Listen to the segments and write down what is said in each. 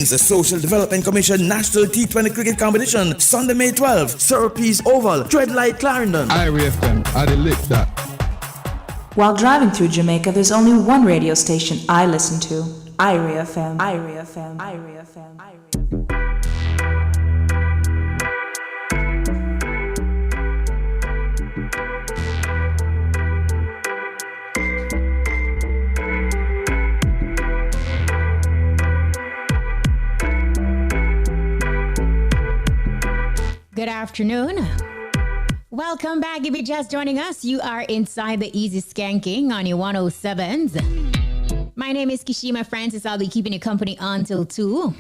The Social Development Commission National T20 Cricket Competition, Sunday, May 12th, Surrees Oval, Dreadlight, Clarendon. IRFM, I lick that. While driving through Jamaica, there's only one radio station I listen to. IRFM. IRFM. IRFM. IRFM. Good afternoon. Welcome back. If you're just joining us, you are inside the Easy Skanking on your 107s. My name is Kishima Francis. I'll be keeping you company until 2.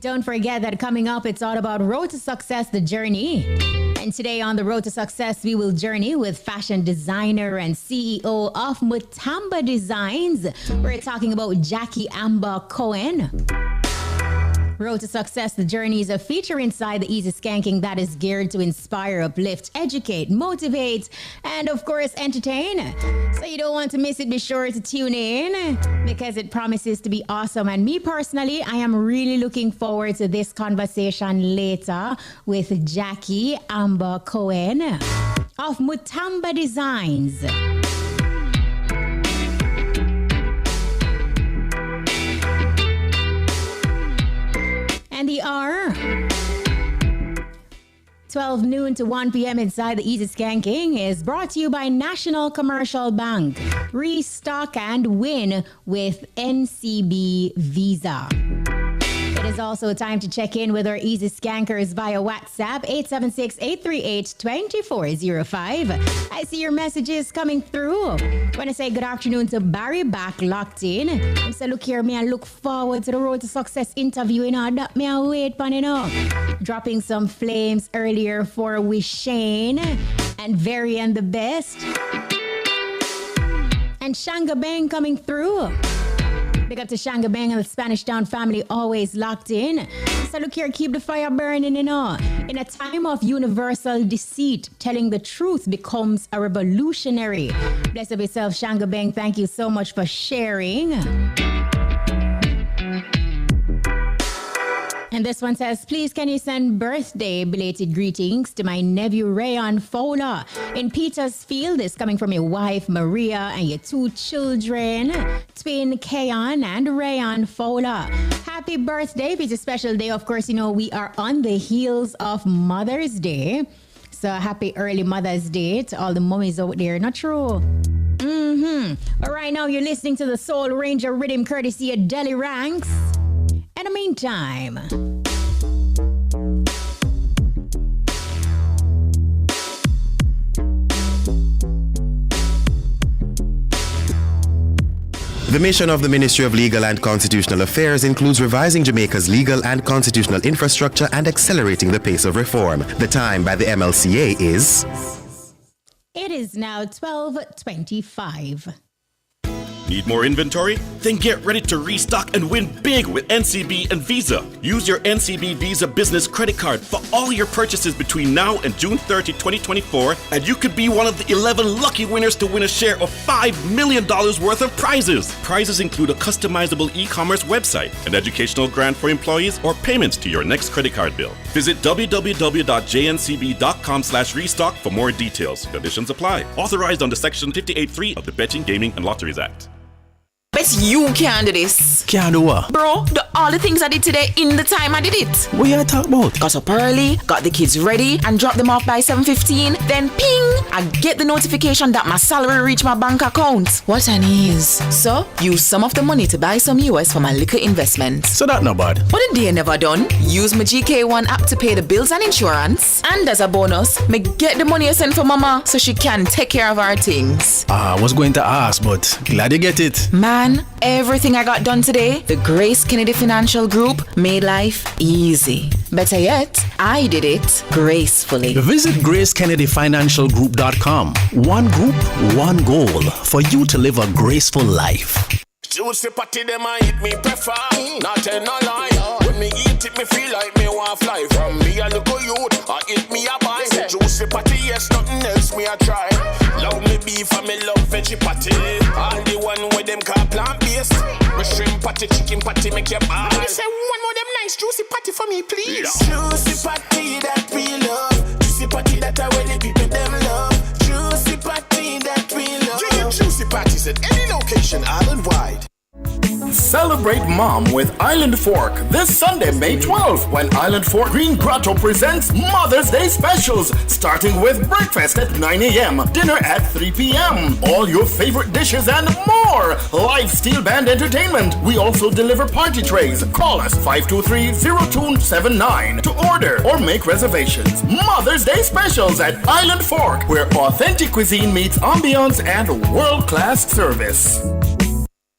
Don't forget that coming up, it's all about Road to Success, the journey. And today on the Road to Success, we will journey with fashion designer and CEO of Mutamba Designs. We're talking about Jackie Amba Cohen. Road to Success, the journey is a feature inside the Easy Skanking that is geared to inspire, uplift, educate, motivate, and of course, entertain. So you don't want to miss it. Be sure to tune in because it promises to be awesome. And me personally, I am really looking forward to this conversation later with Jackie Amba Cohen of Mutamba Designs. And the hour, 12 noon to 1 p.m. inside the Easy Skanking is brought to you by National Commercial Bank. Restock and win with NCB Visa. It is also time to check in with our Easy Skankers via WhatsApp, 876-838-2405. I see your messages coming through. I want to say good afternoon to Barry back locked in. I say, look here, me, I look forward to the Road to Success interview, that me I wait pan, Dropping some flames earlier for Wishane and Varian the Best. And Shanga Bang coming through. Big up to Shanga Bang and the Spanish Town family, always locked in. So look here, keep the fire burning, In a time of universal deceit, telling the truth becomes a revolutionary. Bless up yourself, Shanga Bang. Thank you so much for sharing. And this one says, please can you send birthday belated greetings to my nephew Rayon Fowler in Petersfield. This coming from your wife Maria and your 2 children, twin Kayon and Rayon Fowler. Happy birthday. It's a special day. Of course, we are on the heels of Mother's Day. So happy early Mother's Day to all the mummies out there. Not true? But right now you're listening to the Soul Ranger rhythm courtesy of Deli Ranks. In the meantime, the mission of the Ministry of Legal and Constitutional Affairs includes revising Jamaica's legal and constitutional infrastructure and accelerating the pace of reform. The time by the MLCA is... It is now 12:25. Need more inventory? Then get ready to restock and win big with NCB and Visa. Use your NCB Visa Business Credit Card for all your purchases between now and June 30, 2024, and you could be one of the 11 lucky winners to win a share of $5 million worth of prizes. Prizes include a customizable e-commerce website, an educational grant for employees, or payments to your next credit card bill. Visit www.jncb.com/restock for more details. Conditions apply. Authorized under Section 58.3 of the Betting, Gaming and Lotteries Act. Bet you can do this. Can do what? Bro, all the things I did today in the time I did it. What you talk about? Got up early, got the kids ready, and dropped them off by 7:15. Then ping, I get the notification that my salary reached my bank account. What an ease. So, use some of the money to buy some US for my liquor investment. So that not bad. What a day never done. Use my GK1 app to pay the bills and insurance. And as a bonus, me get the money I send for mama so she can take care of our things. I was going to ask, but glad you get it. Man, everything I got done today, the GraceKennedy Financial Group made life easy. Better yet, I did it gracefully. Visit GraceKennedyFinancialGroup.com. One group, one goal for you to live a graceful life. Juicy party, them I hit me prefer. Not tell no lie. When me eat it, me feel like me want fly. From me a little youth, I hit me a buy. Juicy party, yes, nothing else me a try. Love me beef and me love veggie patty. All the one with them call plant-based. Me shrimp patty, chicken patty make you bad. Let me say one more them nice juicy patty for me, please. Juicy patty that we love. Juicy patty that I really people them love. Juicy patty that we love. You get juicy patties at any location island-wide. Celebrate Mom with Island Fork this Sunday, May 12th, when Island Fork Green Grotto presents Mother's Day specials, starting with breakfast at 9 a.m., dinner at 3 p.m., all your favorite dishes and more. Live steel band entertainment. We also deliver party trays. Call us 523-0279 to order or make reservations. Mother's Day specials at Island Fork, where authentic cuisine meets ambiance and world-class service.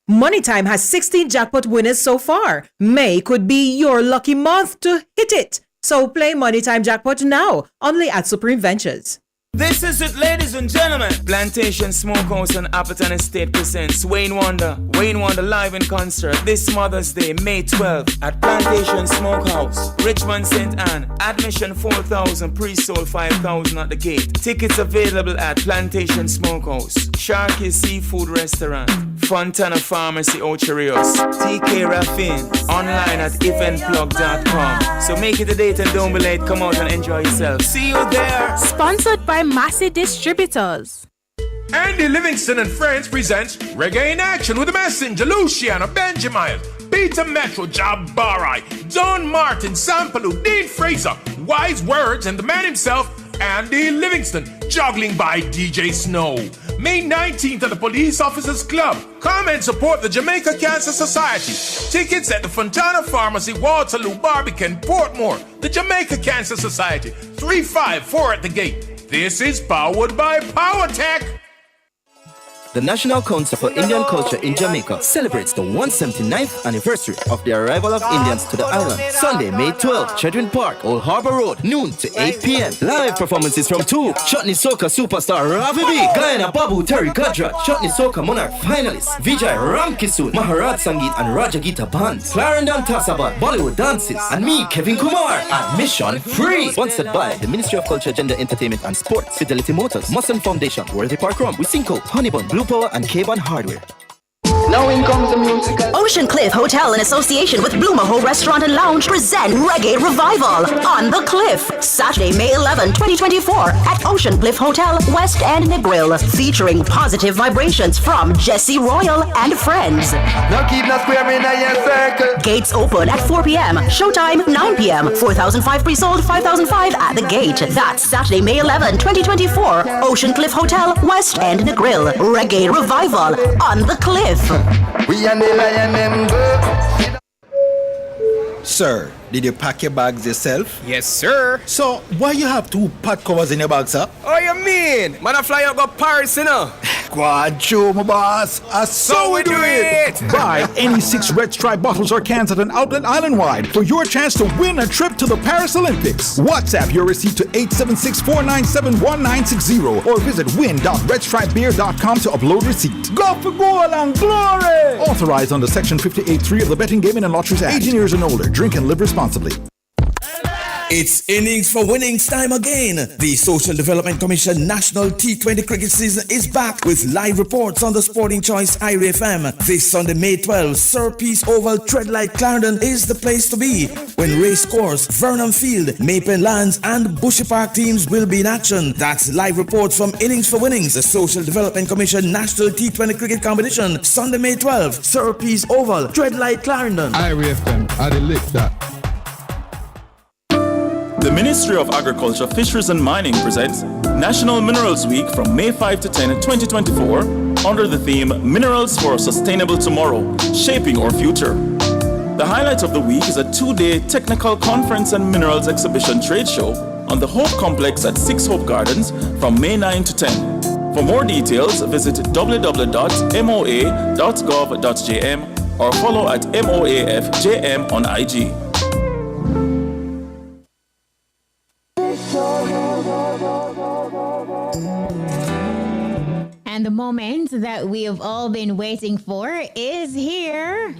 Money Time has 16 jackpot winners so far. May could be your lucky month to hit it. So play Money Time Jackpot now, only at Supreme Ventures. This is it, ladies and gentlemen. Plantation Smokehouse and Appleton Estate presents Wayne Wonder. Wayne Wonder live in concert this Mother's Day, May 12th at Plantation Smokehouse, Richmond, St. Anne. Admission 4,000, pre-sold 5,000 at the gate. Tickets available at Plantation Smokehouse, Sharky's Seafood Restaurant, Fontana Pharmacy, Ocho Rios, TK Raffin, online at eventplug.com. So make it a date and don't be late. Come out and enjoy yourself. See you there. Sponsored by Massey Distributors. Andy Livingston and Friends presents Reggae in Action with the Messenger, Luciano, Benjamin, Peter Metro, Jabari, Don Martin, Sampalu, Dean Fraser, Wise Words, and the man himself, Andy Livingston, juggling by DJ Snow. May 19th at the Police Officers Club. Come and support the Jamaica Cancer Society. Tickets at the Fontana Pharmacy, Waterloo, Barbican, Portmore. The Jamaica Cancer Society, 354 at the gate. This is powered by PowerTech. The National Council for Indian Culture in Jamaica celebrates the 179th anniversary of the arrival of Indians to the island. Sunday, May 12th, Chedwin Park, Old Harbour Road, noon to 8 p.m. Live performances from 2 Chutney Soca superstar Ravi B, Guyana Babu Terry Gadra, Chutney Soca Monarch finalists Vijay Ramkisoon, Maharaj Sangeet and Raja Gita Band, Clarendon Tasabat, Bollywood dances, and me, Kevin Kumar. Admission free. Sponsored by the Ministry of Culture, Gender, Entertainment and Sports, Fidelity Motors, Musson Foundation, Worthy Park Rum, Wisinko, Honeybun, Blue Power and K-Bon Hardware. Now in comes the musical. Ocean Cliff Hotel in association with Blue Maho Restaurant and Lounge present Reggae Revival on the Cliff. Saturday, May 11, 2024 at Ocean Cliff Hotel, West End Negril, featuring positive vibrations from Jesse Royal and friends. Now keep the square in a circle. Gates open at 4 p.m. Showtime 9 p.m. 4,005 pre-sold, 5,005 at the gate. That's Saturday, May 11, 2024. Ocean Cliff Hotel, West End Negril. Reggae Revival on the Cliff. We and the lion them go. Sir, did you pack your bags yourself? Yes, sir. So, why you have 2 pot covers in your bag, sir? Oh, you mean? Man, I fly out go Paris, you know? Go on, show my boss. So we do it! Buy any 6 Red Stripe bottles or cans at an outlet island-wide for your chance to win a trip to the Paris Olympics. WhatsApp your receipt to 876-497-1960 or visit win.redstripebeer.com to upload receipt. Go for goal and glory! Authorized under Section 58.3 of the Betting, Gaming and Lotteries Act. 18 years and older. Drink and live responsibly. It's innings for winnings time again. The Social Development Commission National T20 cricket season is back with live reports on the Sporting Choice IRA FM. This Sunday, May 12, Sir Peace Oval, Treadlight, Clarendon is the place to be when Race Course, Vernon Field, Maple Lands and Bushy Park teams will be in action. That's live reports from Innings for Winnings, the Social Development Commission National T20 cricket competition. Sunday, May 12, Sir Peace Oval, Treadlight, Clarendon. IRA FM, I did lick that. The Ministry of Agriculture, Fisheries and Mining presents National Minerals Week from May 5 to 10, 2024 under the theme Minerals for a Sustainable Tomorrow, Shaping Our Future. The highlight of the week is a 2-day technical conference and minerals exhibition trade show on the Hope Complex at 6 Hope Gardens from May 9 to 10. For more details, visit www.moa.gov.jm or follow at MOAFJM on IG. And the moment that we have all been waiting for is here.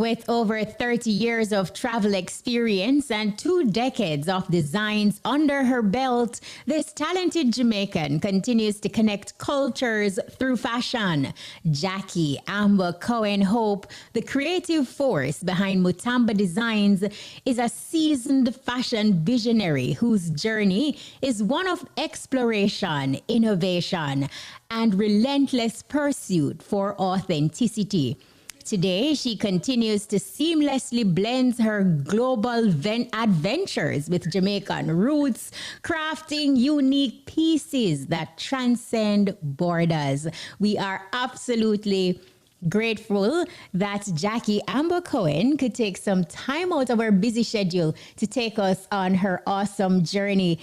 With over 30 years of travel experience and 2 decades of designs under her belt, this talented Jamaican continues to connect cultures through fashion. Jackie Amba Cohen-Hope, the creative force behind Mutamba Designs, is a seasoned fashion visionary whose journey is one of exploration, innovation, and relentless pursuit for authenticity. Today, she continues to seamlessly blend her global adventures with Jamaican roots, crafting unique pieces that transcend borders. We are absolutely grateful that Jackie Amba Cohen could take some time out of her busy schedule to take us on her awesome journey.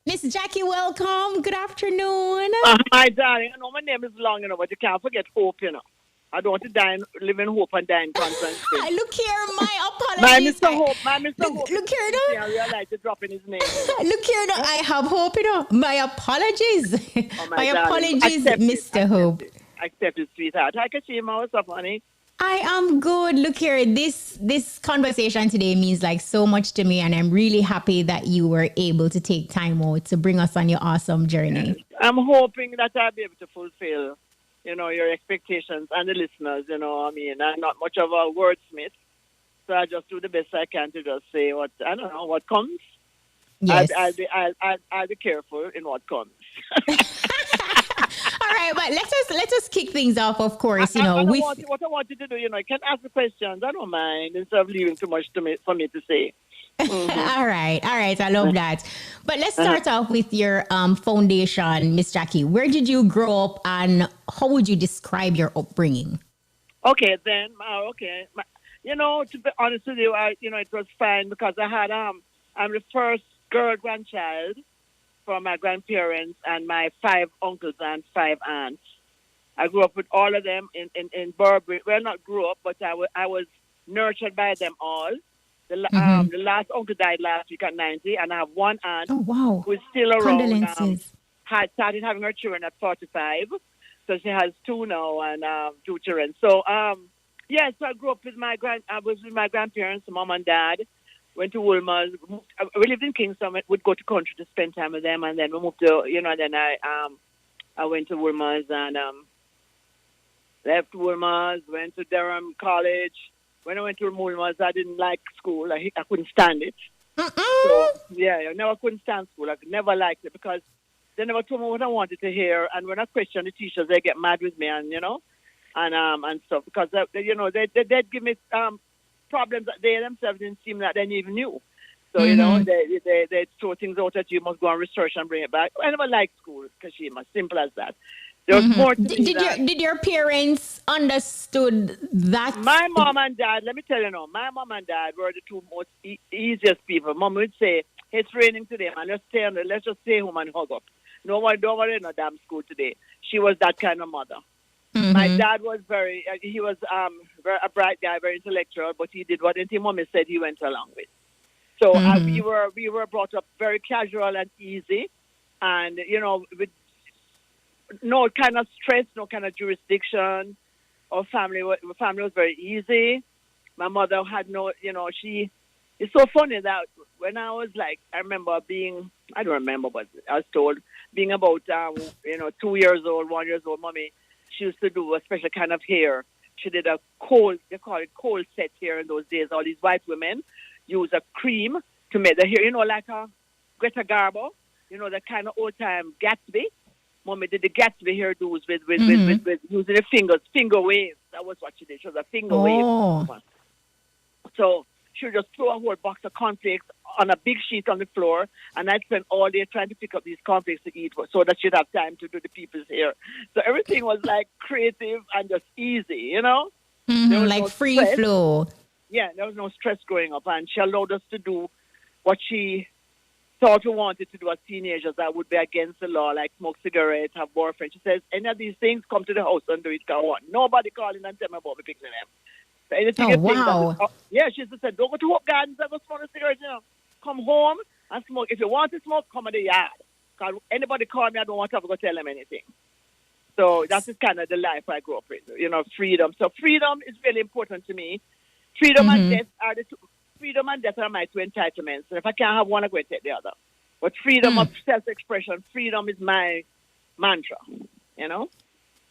Miss Jackie, welcome. Good afternoon. Hi, darling. I know my name is long enough, but you can't forget Hope, you know. I don't want to live in hope and die in conference. Look here, my apologies. My Mr. Hope. Look here, no. I realize you're dropping his name. Look here, no. I have Hope, you know. My apologies. My apologies, Mr. Hope. Accept it, sweetheart. Hi, Kashima. What's up, honey? I am good. Look here, this conversation today means like so much to me, and I'm really happy that you were able to take time out to bring us on your awesome journey. Yes. I'm hoping that I'll be able to fulfill, you know, your expectations and the listeners, you know. I mean, I'm not much of a wordsmith, so I just do the best I can to just say what comes. Yes. I'll be careful in what comes. All right, but let us kick things off. Of course, you know, what I want you to do, you know, you can ask the questions. I don't mind instead of leaving too much for me to say. Mm-hmm. All right. I love that. But let's start off with your foundation, Miss Jackie. Where did you grow up, and how would you describe your upbringing? Okay, then. You know, to be honest with you, it was fine because I had I'm the first girl grandchild from my grandparents and my 5 uncles and 5 aunts. I grew up with all of them in Burberry. Well, not grew up, but I was nurtured by them all. The last uncle died last week at 90, and I have one aunt who is still around. Condolences. Had started having her children at 45, so she has 2 now and 2 children. So, so I grew up with I was with my grandparents, mom and dad. Went to Woolmer's. We lived in Kingston. Would go to country to spend time with them, and then we moved to, then I went to Woolmer's and left Woolmer's. Went to Durham College. When I went to Woolmer's, I didn't like school. I couldn't stand it. So, I never couldn't stand school. I never liked it because they never told me what I wanted to hear. And when I questioned the teachers, they get mad with me, and and stuff because they'd give me problems that they themselves didn't seem like they even knew. So, they throw things out at you, must go and research and bring it back. I never liked school, Kashima, simple as that. There was more to did your parents understood that? My mom and dad, let me tell you now, my mom and dad were the 2 most easiest people. Mom would say, it's raining today, man, let's just stay home and hug up. Don't worry in a damn school today. She was that kind of mother. My dad was he was a bright guy, very intellectual, but he did what anything mommy said he went along with. So we were brought up very casual and easy, and, with no kind of stress, no kind of jurisdiction. Our family was very easy. My mother had it's so funny that when I was I remember being, I don't remember, but I was told, being about, 2 years old, 1 year old, mommy, she used to do a special kind of hair. She did a they call it cold set hair in those days. All these white women use a cream to make the hair, like a Greta Garbo, the kind of old-time Gatsby. Mommy did the Gatsby hairdos with using the fingers, finger waves. That was what she did. She was a finger wave. So she would just throw a whole box of cornflakes on a big sheet on the floor, and I'd spend all day trying to pick up these cornflakes to eat so that she'd have time to do the people's hair. So everything was creative and just easy, There was no free stress. flow. Yeah, there was no stress growing up, and she allowed us to do what she thought we wanted to do as teenagers that would be against the law, like smoke cigarettes, have boyfriends. She says, any of these things, come to the house and do it. I want nobody calling and tell me about me picking them. So anything wow. She used to say, don't go to Hope Gardens and go smoke a cigarette, Come home and smoke. If you want to smoke, come in the yard. Because anybody call me, I don't want to have to go tell them anything. So that's just kind of the life I grew up with, freedom. So freedom is really important to me. Freedom and death are the two. Freedom and death are my two entitlements. So if I can't have one, I'm going to take the other. But freedom of self-expression, freedom is my mantra. You know.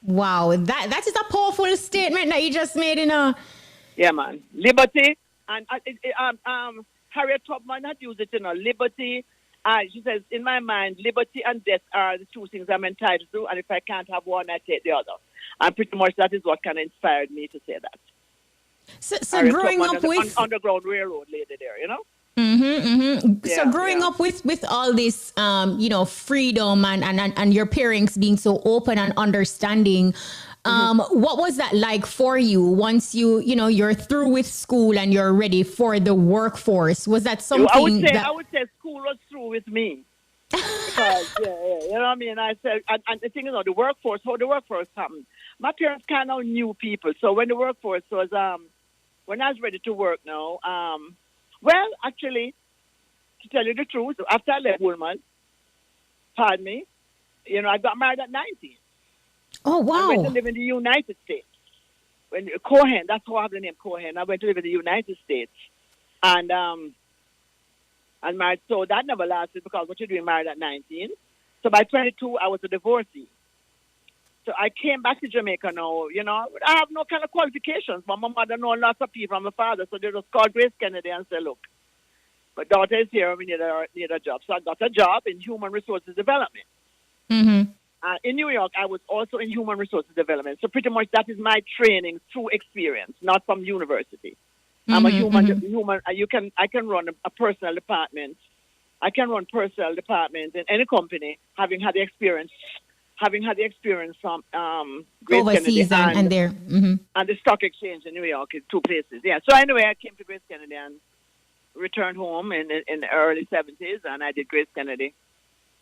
Wow, that is a powerful statement that you just made. Yeah, man. Liberty and Harriet Tubman had used it. Liberty. She says, in my mind, liberty and death are the two things I'm entitled to, and if I can't have one, I take the other. And pretty much that is what kind of inspired me to say that. So growing up with Underground Railroad lady there, you know. So growing up with all this, freedom and your parents being so open and understanding, what was that like for you once you're through with school and you're ready for the workforce? Was that something I would say school was through with me. Because, you know what I mean? I said, and the thing is, the workforce, how the workforce happened. My parents kind of knew people. So when the workforce was, when I was ready to work now, well, actually, to tell you the truth, after I left Woolman, pardon me, I got married at 19. Oh, wow. I went to live in the United States. When Cohen, that's how I have the name Cohen. I went to live in the United States. And married. So that never lasted because what you're doing married at 19. So by 22, I was a divorcee. So I came back to Jamaica now, I have no kind of qualifications. But my mother knows lots of people from my father. So they just called GraceKennedy and said, look, my daughter is here, we need a job. So I got a job in human resources development. In New York, I was also in human resources development. So pretty much that is my training through experience, not from university. I'm a human. I can run a personal department. I can run personal department in any company, having had the experience from overseas GraceKennedy and there and the stock exchange in New York, in two places. Yeah. So anyway, I came to GraceKennedy and returned home in the early 70s, and I did GraceKennedy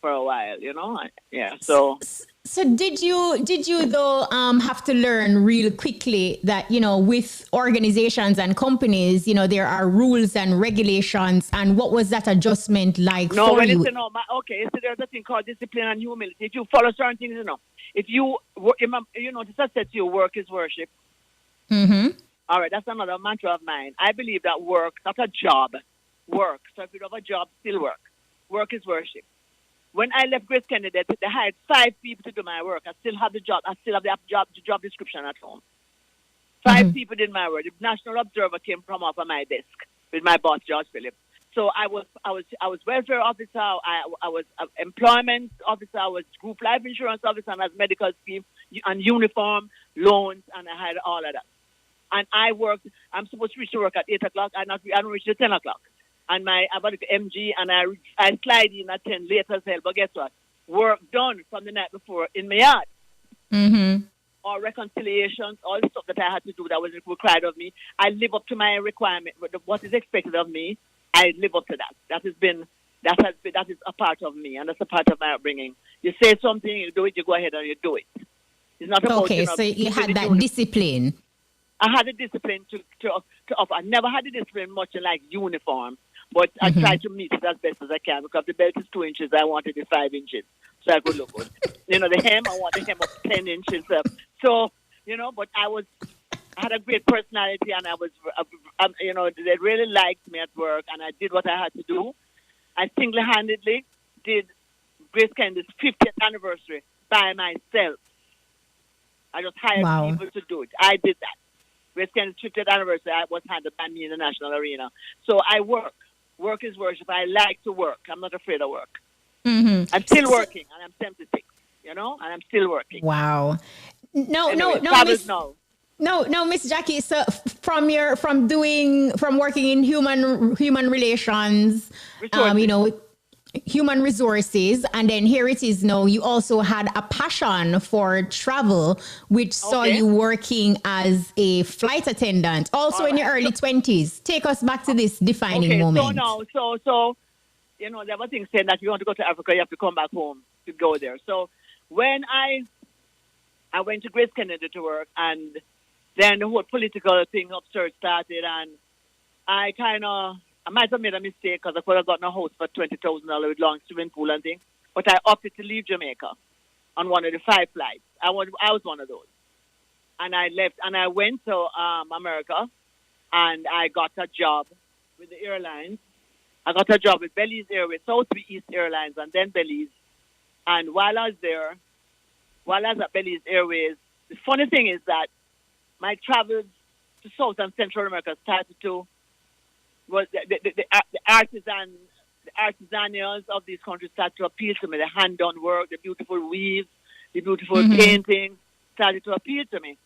for a while. Yeah. So did you though have to learn real quickly that with organizations and companies there are rules and regulations, and what was that adjustment like for you? So there's a thing called discipline and humility. If you follow certain things, if you this I said to you, work is worship. All right, that's another mantra of mine. I believe that work, not a job, work. So if you don't have a job, still work. Work is worship. When I left GraceKennedy, they hired 5 people to do my work. I still have the job. I still have the job description at home. 5 people did my work. The National Observer came from off of my desk with my boss, George Phillips. So I was welfare officer. I was employment officer. I was group life insurance officer, and I was medical scheme and uniform, loans, and I had all of that. And I worked. I'm supposed to reach to work at 8 o'clock. I don't reach at 10 o'clock. And I got the MG, and I slide in at 10 late as hell. But guess what? Work done from the night before in my yard. Or reconciliations, all the stuff that I had to do that was required of me. I live up to my requirement. What is expected of me, I live up to that. That is a part of me, and that's a part of my upbringing. You say something, you do it, you go ahead and you do it. It's not about so you had that discipline. I had the discipline to offer. I never had the discipline much like uniform. But I try to meet it as best as I can because the belt is 2 inches. I wanted it 5 inches so I could look good. The hem, I want the hem of 10 inches up. So, but I had a great personality, and they really liked me at work, and I did what I had to do. I single-handedly did GraceKennedy's 50th anniversary by myself. I just hired people to do it. I did that. GraceKennedy's 50th anniversary was handled by me in the national arena. So I work. Work is worship. I like to work. I'm not afraid of work. I'm still working, and I'm 76, and I'm still working. Wow. No, Miss Jackie. So from working in human relations, human resources, and then here it is now. You also had a passion for travel, which saw you working as a flight attendant, also in your early 20s. Take us back to this defining moment. So there were things saying that you want to go to Africa, you have to come back home to go there. So when I went to GraceKennedy to work, and then the whole political thing upsurge started, and I might have made a mistake because I could have gotten a house for $20,000 with long swimming pool and things. But I opted to leave Jamaica on one of the 5 flights. I was one of those. And I left, and I went to America. and I got a job with the airlines. I got a job with Belize Airways, South East Airlines, and then Belize. And while I was at Belize Airways, the funny thing is that my travels to South and Central America started to, was the artisanals of these countries started to appeal to me. The hand-done work, the beautiful weaves, the beautiful painting started to appeal to me.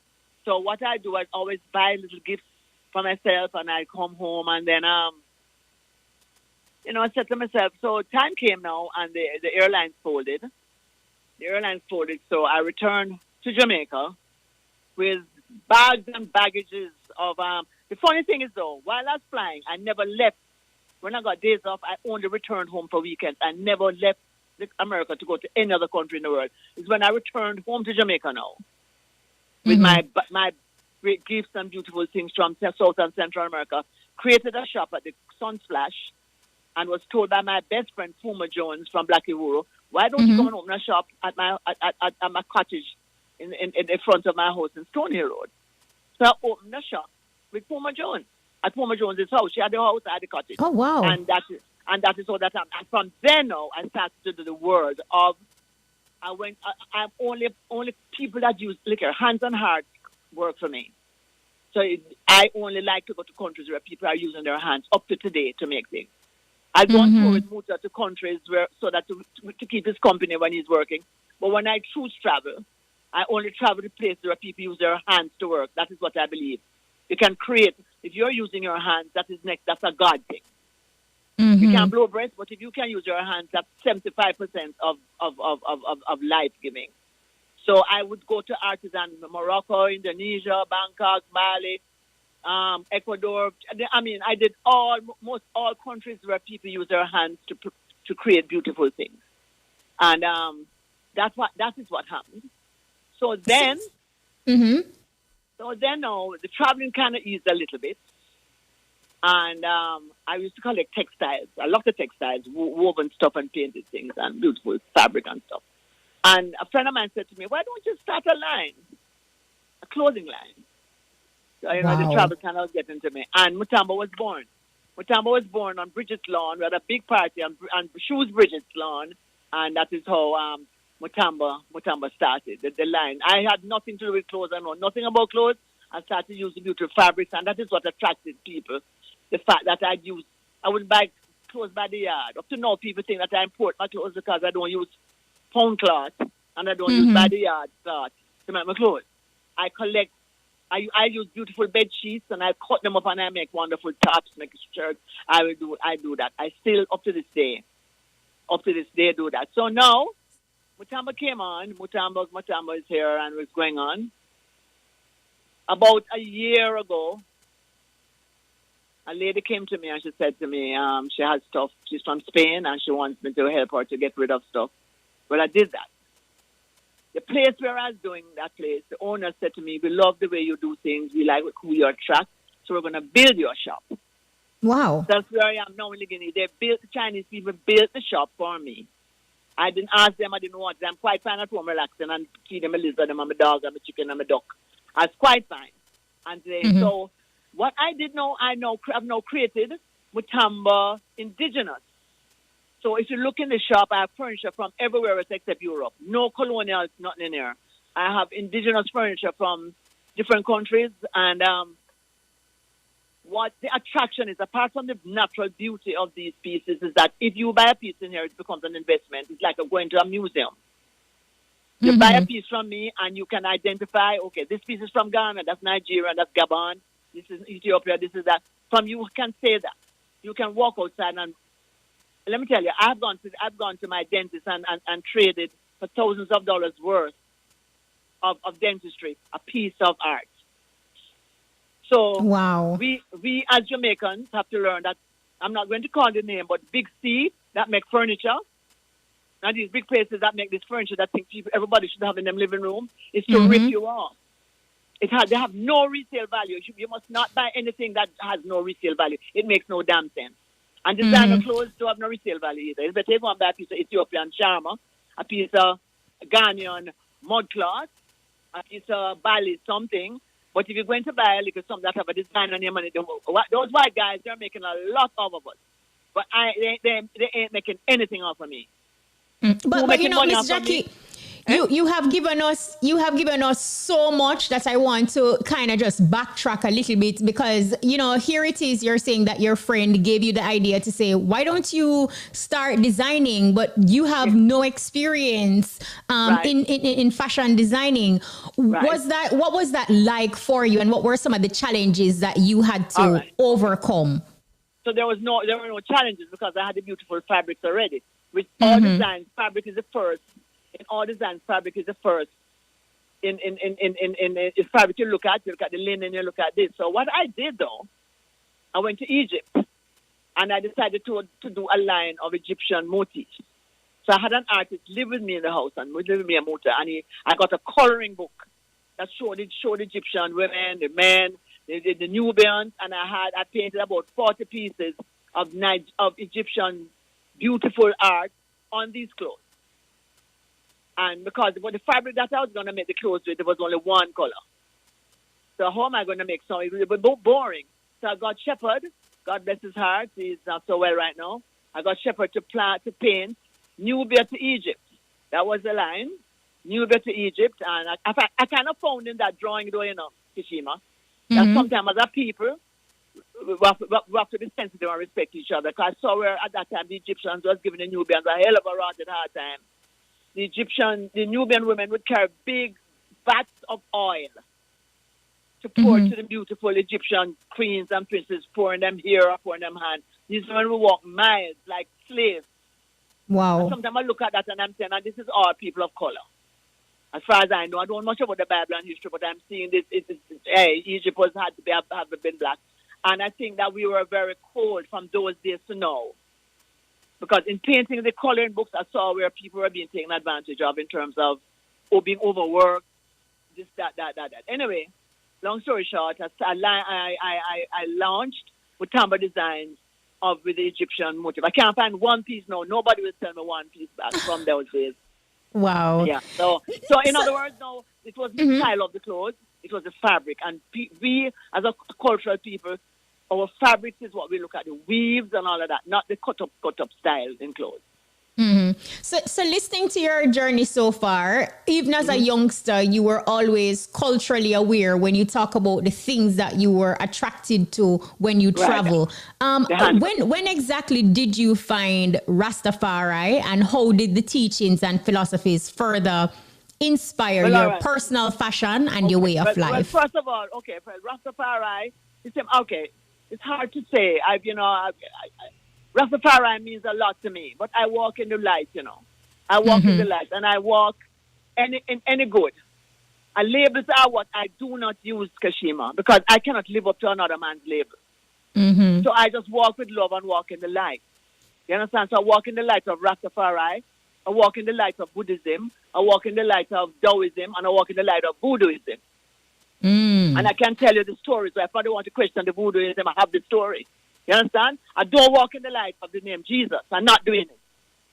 So what I do, I always buy little gifts for myself, and I come home, and then, I said to myself, so time came now, and the airlines folded. The airlines folded, so I returned to Jamaica with bags and baggages of, the funny thing is, though, while I was flying, I never left. When I got days off, I only returned home for weekends. I never left America to go to any other country in the world. It's when I returned home to Jamaica now with my great gifts and beautiful things from South and Central America, created a shop at the Sunsplash, and was told by my best friend, Puma Jones from Black Uhuru, why don't you come and open a shop at my cottage in the front of my house in Stony Hill Road? So I opened a shop with Puma Jones at Puma Jones' house. She had the house, I had the cottage. Oh, wow. And that is all that happened. And from then now, I started to do the world of, I'm only people that use liquor, hands and heart work for me. So I only like to go to countries where people are using their hands up to today to make things. I don't go with Muta to countries where so that to keep his company when he's working. But when I choose travel, I only travel to places where people use their hands to work. That is what I believe. You can create. If you're using your hands, that's a God thing. You can blow breath, but if you can use your hands, that's 75% of life giving. So I would go to artisan Morocco, Indonesia, Bangkok, Bali, Ecuador. I mean, I did most all countries where people use their hands to create beautiful things, and that is what happened. So then, now the traveling kind of eased a little bit, and I used to collect textiles. I love the textiles, woven stuff and painted things and beautiful fabric and stuff. And a friend of mine said to me, "Why don't you start a clothing line?" So, the travel kind of was getting to me. And Mutamba was born. Mutamba was born on Bridget's lawn. We had a big party on Shoes Bridget's lawn. And that is how Mutamba started, the line. I had nothing to do with clothes. I know nothing about clothes. I started using beautiful fabrics, and that is what attracted people. The fact that I would buy clothes by the yard. Up to now, people think that I import my clothes because I don't use pound cloth, and I don't use by the yard cloth to make my clothes. I collect. I use beautiful bed sheets, and I cut them up, and I make wonderful tops, make shirts. I do that. I still, up to this day, do that. So now, Mutamba came on. Mutamba is here and was going on. About a year ago, a lady came to me and she said to me, she has stuff. She's from Spain, and she wants me to help her to get rid of stuff. Well, I did that. The place where I was doing that place, the owner said to me, "We love the way you do things. We like who you attract. So we're going to build your shop." Wow. That's where I am now in Guinea. The Chinese people built the shop for me. I didn't ask them. I didn't want them. I'm quite fine at home relaxing and feeding my lizard and my dog and my chicken and my duck. I was quite fine. And so what I did now, I've now created Mutamba Indigenous. So if you look in the shop, I have furniture from everywhere except Europe. No colonial, nothing in there. I have indigenous furniture from different countries. And what the attraction is, apart from the natural beauty of these pieces, is that if you buy a piece in here, it becomes an investment. It's like going to a museum. You buy a piece from me, and you can identify, okay, this piece is from Ghana, that's Nigeria, that's Gabon, this is Ethiopia, this is that. From you can say that. You can walk outside and let me tell you, I've gone to my dentist and traded for thousands of dollars worth of dentistry, a piece of art. So we as Jamaicans have to learn that. I'm not going to call the name, but Big C that make furniture, and these big places that make this furniture that think everybody should have in their living room, is to rip you off. They have no resale value. You must not buy anything that has no resale value. It makes no damn sense. And designer clothes don't have no resale value either. It's better if you want to buy a piece of Ethiopian charmer, a piece of Ghanaian mud cloth, a piece of Bali something, But if you're going to buy a little something that have a design on your money, those white guys, they're making a lot off of us. But they ain't making anything off of me. But you know, Miss Jackie, you have given us so much that I want to kind of just backtrack a little bit, because you know, here it is, you're saying that your friend gave you the idea to say, why don't you start designing, but you have no experience in fashion designing. What was that like for you, and what were some of the challenges that you had to overcome? So there were no challenges, because I had the beautiful fabrics already. With all designs, fabric is the first. In all designs, fabric is the first. In fabric, you look at the linen, you look at this. So what I did, though, I went to Egypt, and I decided to do a line of Egyptian motifs. So I had an artist live with me in the house, and live with me in Muta, and I got a coloring book that showed Egyptian women, the men, the Nubians, and I painted about 40 pieces of Egyptian beautiful art on these clothes. And because the fabric that I was going to make the clothes with, there was only one color. So how am I going to make something? It was boring. So I got Shepherd, God bless his heart, he's not so well right now. I got Shepherd to paint Nubia to Egypt. That was the line, Nubia to Egypt. And I kind of found in that drawing, though, you know, Kishima, that sometimes as a people, we have to be sensitive and respect each other. Because I saw where at that time the Egyptians was giving the Nubians a hell of a rotted hard time. The Nubian women would carry big vats of oil to pour to the beautiful Egyptian queens and princes, pouring them here or pouring them hand. These women would walk miles like slaves. Wow. And sometimes I look at that and I'm saying, this is all people of color. As far as I know, I don't know much about the Bible and history, but I'm seeing this. Egypt had been black. And I think that we were very cold from those days to now. Because in painting the coloring books, I saw where people were being taken advantage of in terms of being overworked, this, that. Anyway, long story short, I launched with Tamba Designs with the Egyptian motif. I can't find one piece now. Nobody will sell me one piece back from those days. Wow. Yeah. So in other words, no, it was the style of the clothes. It was the fabric. And we, as a cultural people, our fabrics is what we look at, the weaves and all of that, not the cut up style in clothes. So listening to your journey so far, even as a youngster, you were always culturally aware when you talk about the things that you were attracted to when you travel. When exactly did you find Rastafari, and how did the teachings and philosophies further inspire your personal fashion and your way of life? Well, first of all, Rastafari, it's hard to say. Rastafari means a lot to me, but I walk in the light, you know. I walk in the light, and I walk in any good. And labels are what I do not use, Kashima, because I cannot live up to another man's label. So I just walk with love and walk in the light. You understand? So I walk in the light of Rastafari, I walk in the light of Buddhism, I walk in the light of Taoism, and I walk in the light of Voodooism. And I can tell you the story, so if I don't want to question the Voodooism, I have the story. You understand? I don't walk in the light of the name Jesus. I'm not doing it.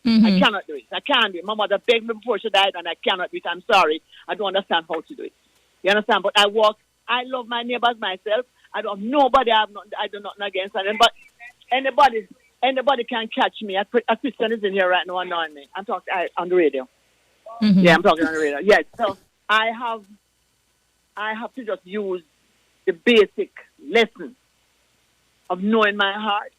I cannot do it. I can't do it. My mother begged me before she died, and I cannot do it. I'm sorry. I don't understand how to do it. You understand? But I love my neighbors myself. I don't have nobody. I do nothing against them. But anybody can catch me. A Christian is in here right now annoying me. I'm talking on the radio. Yeah, I'm talking on the radio. Yes. So I have to just use the basic lesson of knowing my heart.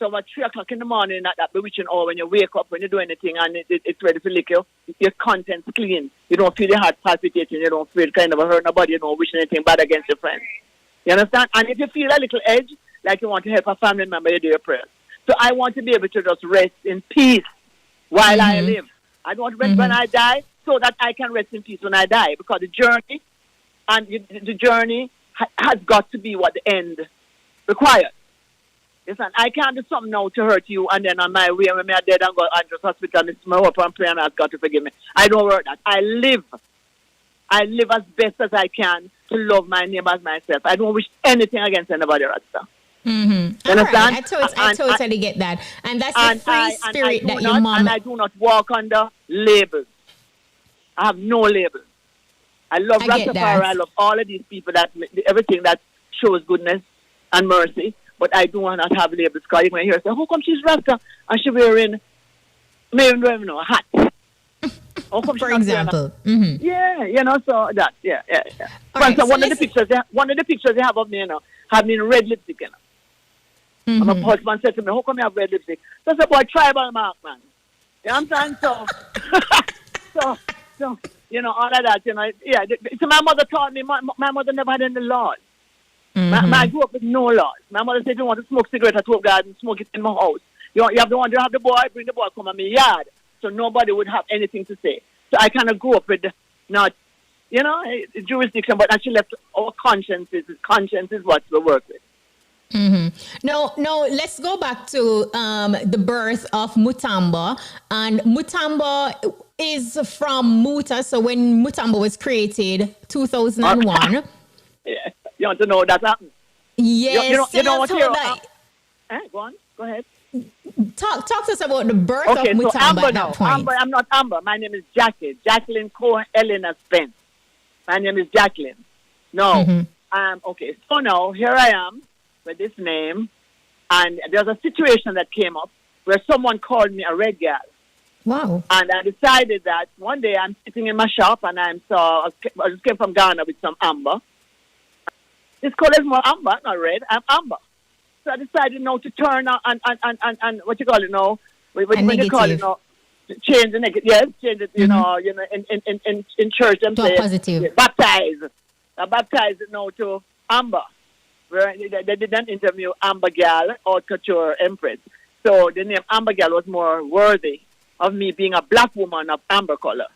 So at 3 o'clock in the morning, at that bewitching hour, when you wake up, when you do anything and it's ready to lick you, your content's clean. You don't feel your heart palpitating. You don't feel kind of hurt nobody. You don't wish anything bad against your friends. You understand? And if you feel a little edge, like you want to help a family member, you do your prayers. So I want to be able to just rest in peace while I live. I don't want to rest when I die, so that I can rest in peace when I die. Because the journey has got to be what the end required. Listen, I can't do something now to hurt you, and then on my way, when I'm dead and go to the hospital, and my hope and pray and ask God to forgive me. I don't work that. I live as best as I can to love my neighbor as myself. I don't wish anything against anybody else. You understand? I totally get that. And that's the free spirit that your mom... And I do not walk under labels. I have no labels. I love I get Rastafari. that. I love all of these people that everything that shows goodness and mercy. But I do not have labels. Because you may hear say, how come she's Rasta and she wearing, maybe don't even know, a hat? How come For example. Mm-hmm. Yeah, you know, so that, yeah. All right, so so one of the pictures they have of me, you know, have me in red lipstick, you know. And my husband said to me, how come you have red lipstick? So I said, boy, tribal mark, man. You understand? So, so, you know, all of that, you know, yeah. So my mother taught me, my mother never had any laws. I grew up with no laws. My mother said, if you want to smoke cigarette at home garden, smoke it in my house. You have the one to have the boy, bring the boy, come in my yard. So nobody would have anything to say. So I kind of grew up with not, you know, jurisdiction, but actually left our consciences. Conscience is what we work with. No, let's go back to the birth of Mutamba. And Mutamba is from Muta. So when Mutamba was created, 2001. Yeah. You want to know that happened? Yes. You know what here? Go on. Go ahead. Talk to us about the birth of Mutamba so Amba at that point. Amba, I'm not Amba. My name is Jackie. Jacqueline Cohen Spence. My name is Jacqueline. No. Okay. So now, here I am with this name. And there's a situation that came up where someone called me a red girl. Wow. And I decided that one day I'm sitting in my shop and I just came from Ghana with some amber. This color is more amber, not red. I'm amber. So I decided now to turn and what you call it now? What you call it now? Change the negative. Yes, change it. You know, in church them say positive. Baptize. I baptize it now to amber. Where they didn't interview Amber Girl or Couture Empress. So the name Amber Girl was more worthy of me being a black woman of amber color.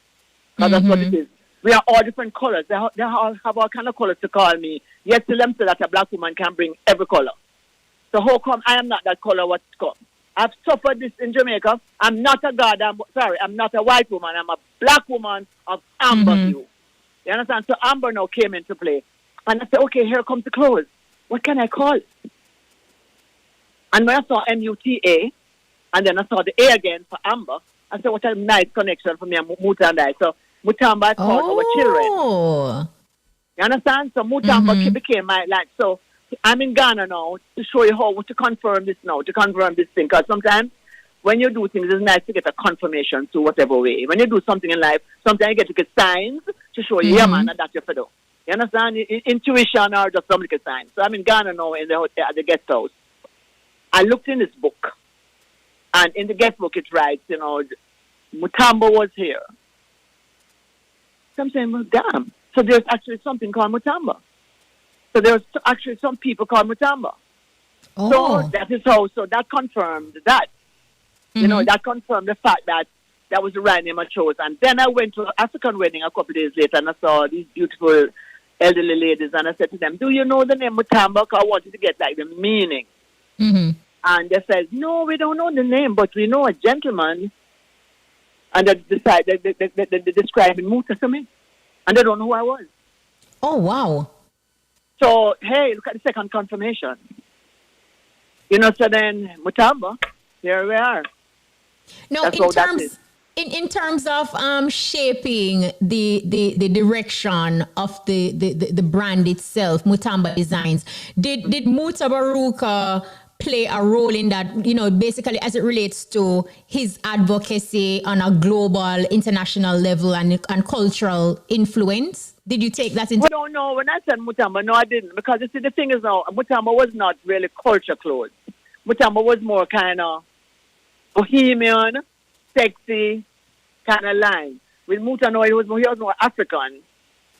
Because that's what it is. We are all different colors. They all have all kind of colors to call me. Yet to them say that a black woman can bring every color. So how come I am not that color what's come? I've suffered this in Jamaica. I'm not I'm not a white woman. I'm a black woman of amber hue. You understand? So amber now came into play. And I said, okay, here comes the clothes. What can I call it? And when I saw M-U-T-A, and then I saw the A again for amber, I said, what a nice connection for me and Muta and I. So Mutamba is called our children. You understand? So Mutamba became my life. So I'm in Ghana now to show you how to confirm this now, to confirm this thing. Because sometimes when you do things, it's nice to get a confirmation to whatever way. When you do something in life, sometimes you get to get signs to show you, yeah, man, and that's your fiddle. You understand? Intuition or just some little signs. So I'm in Ghana now in the hotel, at the guest house. I looked in this book. And in the guest book it writes, you know, Mutamba was here. So I'm saying, well, damn. So there's actually something called Mutamba. So there's actually some people called Mutamba. So that is how, so that confirmed that. You know, that confirmed the fact that that was the right name I chose. And then I went to an African wedding a couple of days later and I saw these beautiful elderly ladies and I said to them, do you know the name Mutamba? Because I wanted to get like the meaning. And they said, no, we don't know the name, but we know a gentleman. And they decided, they described Muta to me. And they don't know who I was. Oh, wow. So, hey, look at the second confirmation. You know, so then Mutamba, here we are. No, in terms of shaping the direction of the brand itself, Mutamba Designs, did Mutabaruka play a role in that, you know, basically as it relates to his advocacy on a global, international level and cultural influence? Did you take that into... I don't know. When I said Mutamba, no, I didn't. Because, you see, the thing is now, Mutamba was not really culture clothes. Mutamba was more kind of bohemian, sexy kind of line. With Muta, no, he was more African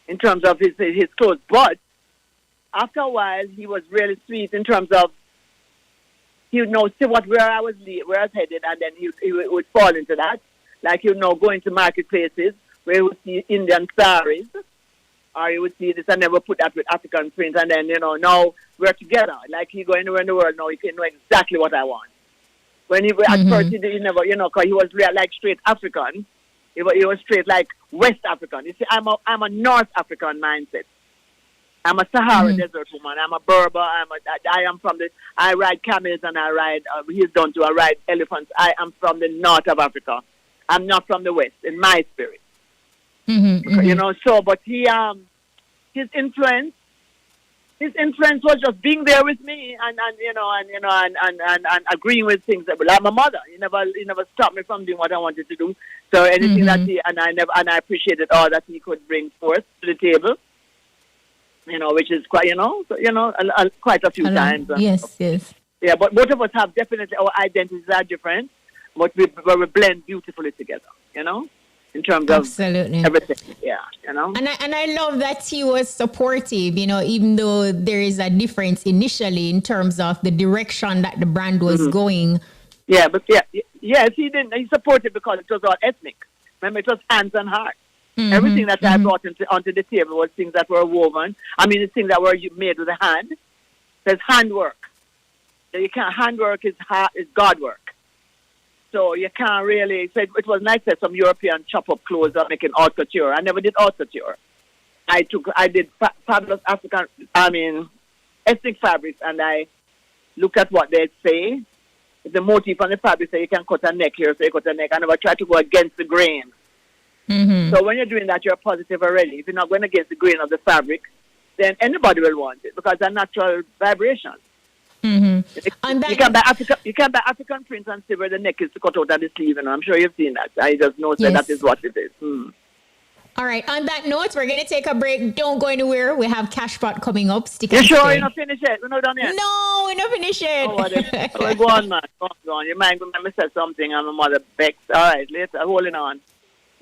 in terms of his clothes. But after a while, he was really sweet in terms of he would know where I was headed, and then he would fall into that. Like he would know go into marketplaces where he would see Indian saris, or he would see this and never put that with African prints, and then, you know, now we're together. Like he go anywhere in the world now, he can know exactly what I want. When he at first he never, you know, because he was real, like straight African. He was straight like West African. You see, I'm a North African mindset. I'm a Sahara Desert woman. I'm a Berber. I ride camels and I ride, he's done too, I ride elephants. I am from the north of Africa. I'm not from the west, in my spirit. You know, so but his influence was just being there with me and agreeing with things that, like my mother, he never stopped me from doing what I wanted to do. So anything that I appreciated all that he could bring forth to the table. You know, which is quite, quite a few times. Yes. Yeah, but both of us have definitely, our identities are different, but we blend beautifully together, in terms of everything. Yeah, And I love that he was supportive, even though there is a difference initially in terms of the direction that the brand was going. Yeah, but yes, he didn't. He supported because it was all ethnic. Remember, it was hands and heart. Everything that I brought onto the table was things that were woven. I mean, the things that were made with a hand. There's handwork. So you can't. Handwork is God work. So you can't really. So it was nice that some European chop-up clothes are making haute couture. I never did haute couture. I did fabulous ethnic fabrics, and I look at what they say. The motif on the fabric, so you can cut a neck here, so you cut a neck. I never try to go against the grain. So when you're doing that, you're positive already. If you're not going against the grain of the fabric, then anybody will want it because they're natural vibrations. You can buy African prints and see where the neck is cut out of the sleeve, and I'm sure you've seen that. I just know that is what it is. All right. On that note, we're going to take a break. Don't go anywhere. We have Cashpot coming up. Stick You sure you're not finished yet? We're not done yet? No, we're not finished yet. Go on, man. Go on. You might remember said something. I'm a mother Bex. All right, later. Holding on.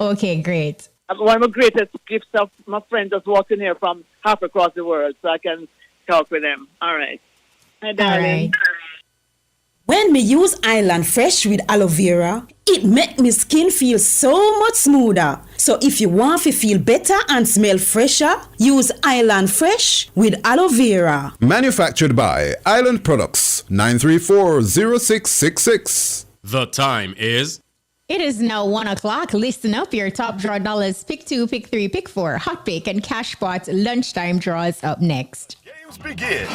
Okay, great. One of the greatest gifts of my friend just walking here from half across the world, so I can talk with them. All right. Hi, darling. When me use Island Fresh with aloe vera, it make me skin feel so much smoother. So if you want to feel better and smell fresher, use Island Fresh with aloe vera. Manufactured by Island Products, 934-0666. The time is... It is now 1 o'clock. Listen up, your top draw dollars. Pick 2, pick 3, pick 4. Hot pick and cash pot lunchtime draws up next. Games begin.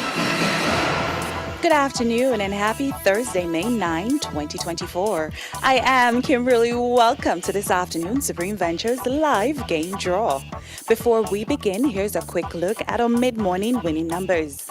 Good afternoon and happy Thursday, May 9, 2024. I am Kimberly. Welcome to this afternoon's Supreme Ventures live game draw. Before we begin, here's a quick look at our mid-morning winning numbers.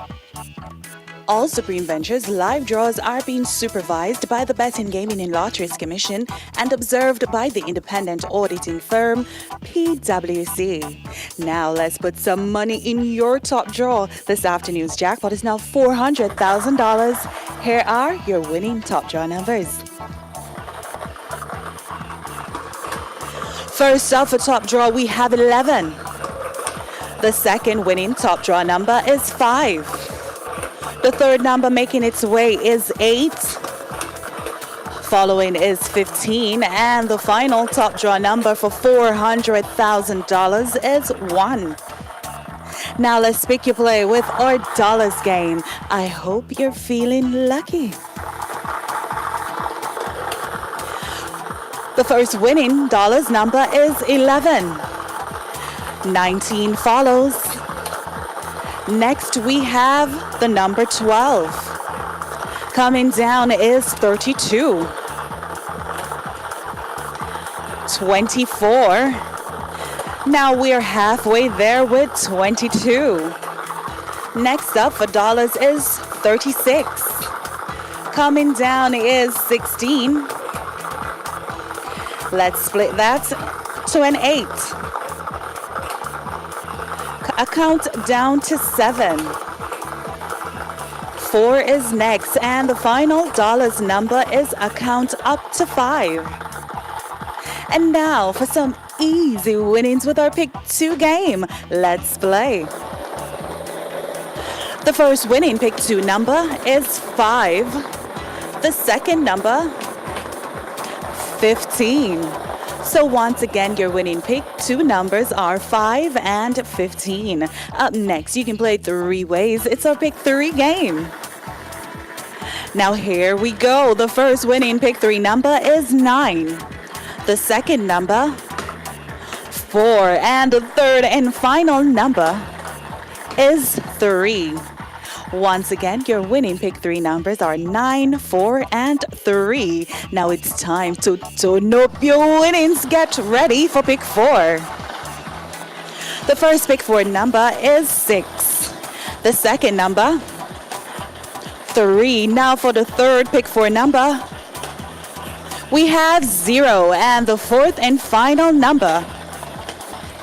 All Supreme Ventures live draws are being supervised by the Betting, Gaming and Lotteries Commission and observed by the independent auditing firm PwC. Now let's put some money in your top draw. This afternoon's jackpot is now $400,000. Here are your winning top draw numbers. First up for top draw, we have 11. The second winning top draw number is 5. The third number making its way is 8. Following is 15. And the final top draw number for $400,000 is 1. Now let's pick your play with our dollars game. I hope you're feeling lucky. The first winning dollars number is 11. 19 follows. Next, we have the number 12. Coming down is 32. 24. Now we're halfway there with 22. Next up for dollars is 36. Coming down is 16. Let's split that to an 8. A count down to 7. 4 is next, and the final dollars number is a count up to 5. And now for some easy winnings with our Pick 2 game. Let's play. The first winning Pick 2 number is 5. The second number, 15. So once again, your winning Pick 2 numbers are 5 and 15. Up next, you can play 3 ways. It's our Pick 3 game. Now here we go. The first winning Pick 3 number is 9. The second number, 4. And the third and final number is 3. Once again, your winning Pick 3 numbers are 9, 4, and 3. Now it's time to tune up your winnings. Get ready for Pick 4. The first pick for number is 6. The second number, 3. Now for the third pick for number, we have 0. And the fourth and final number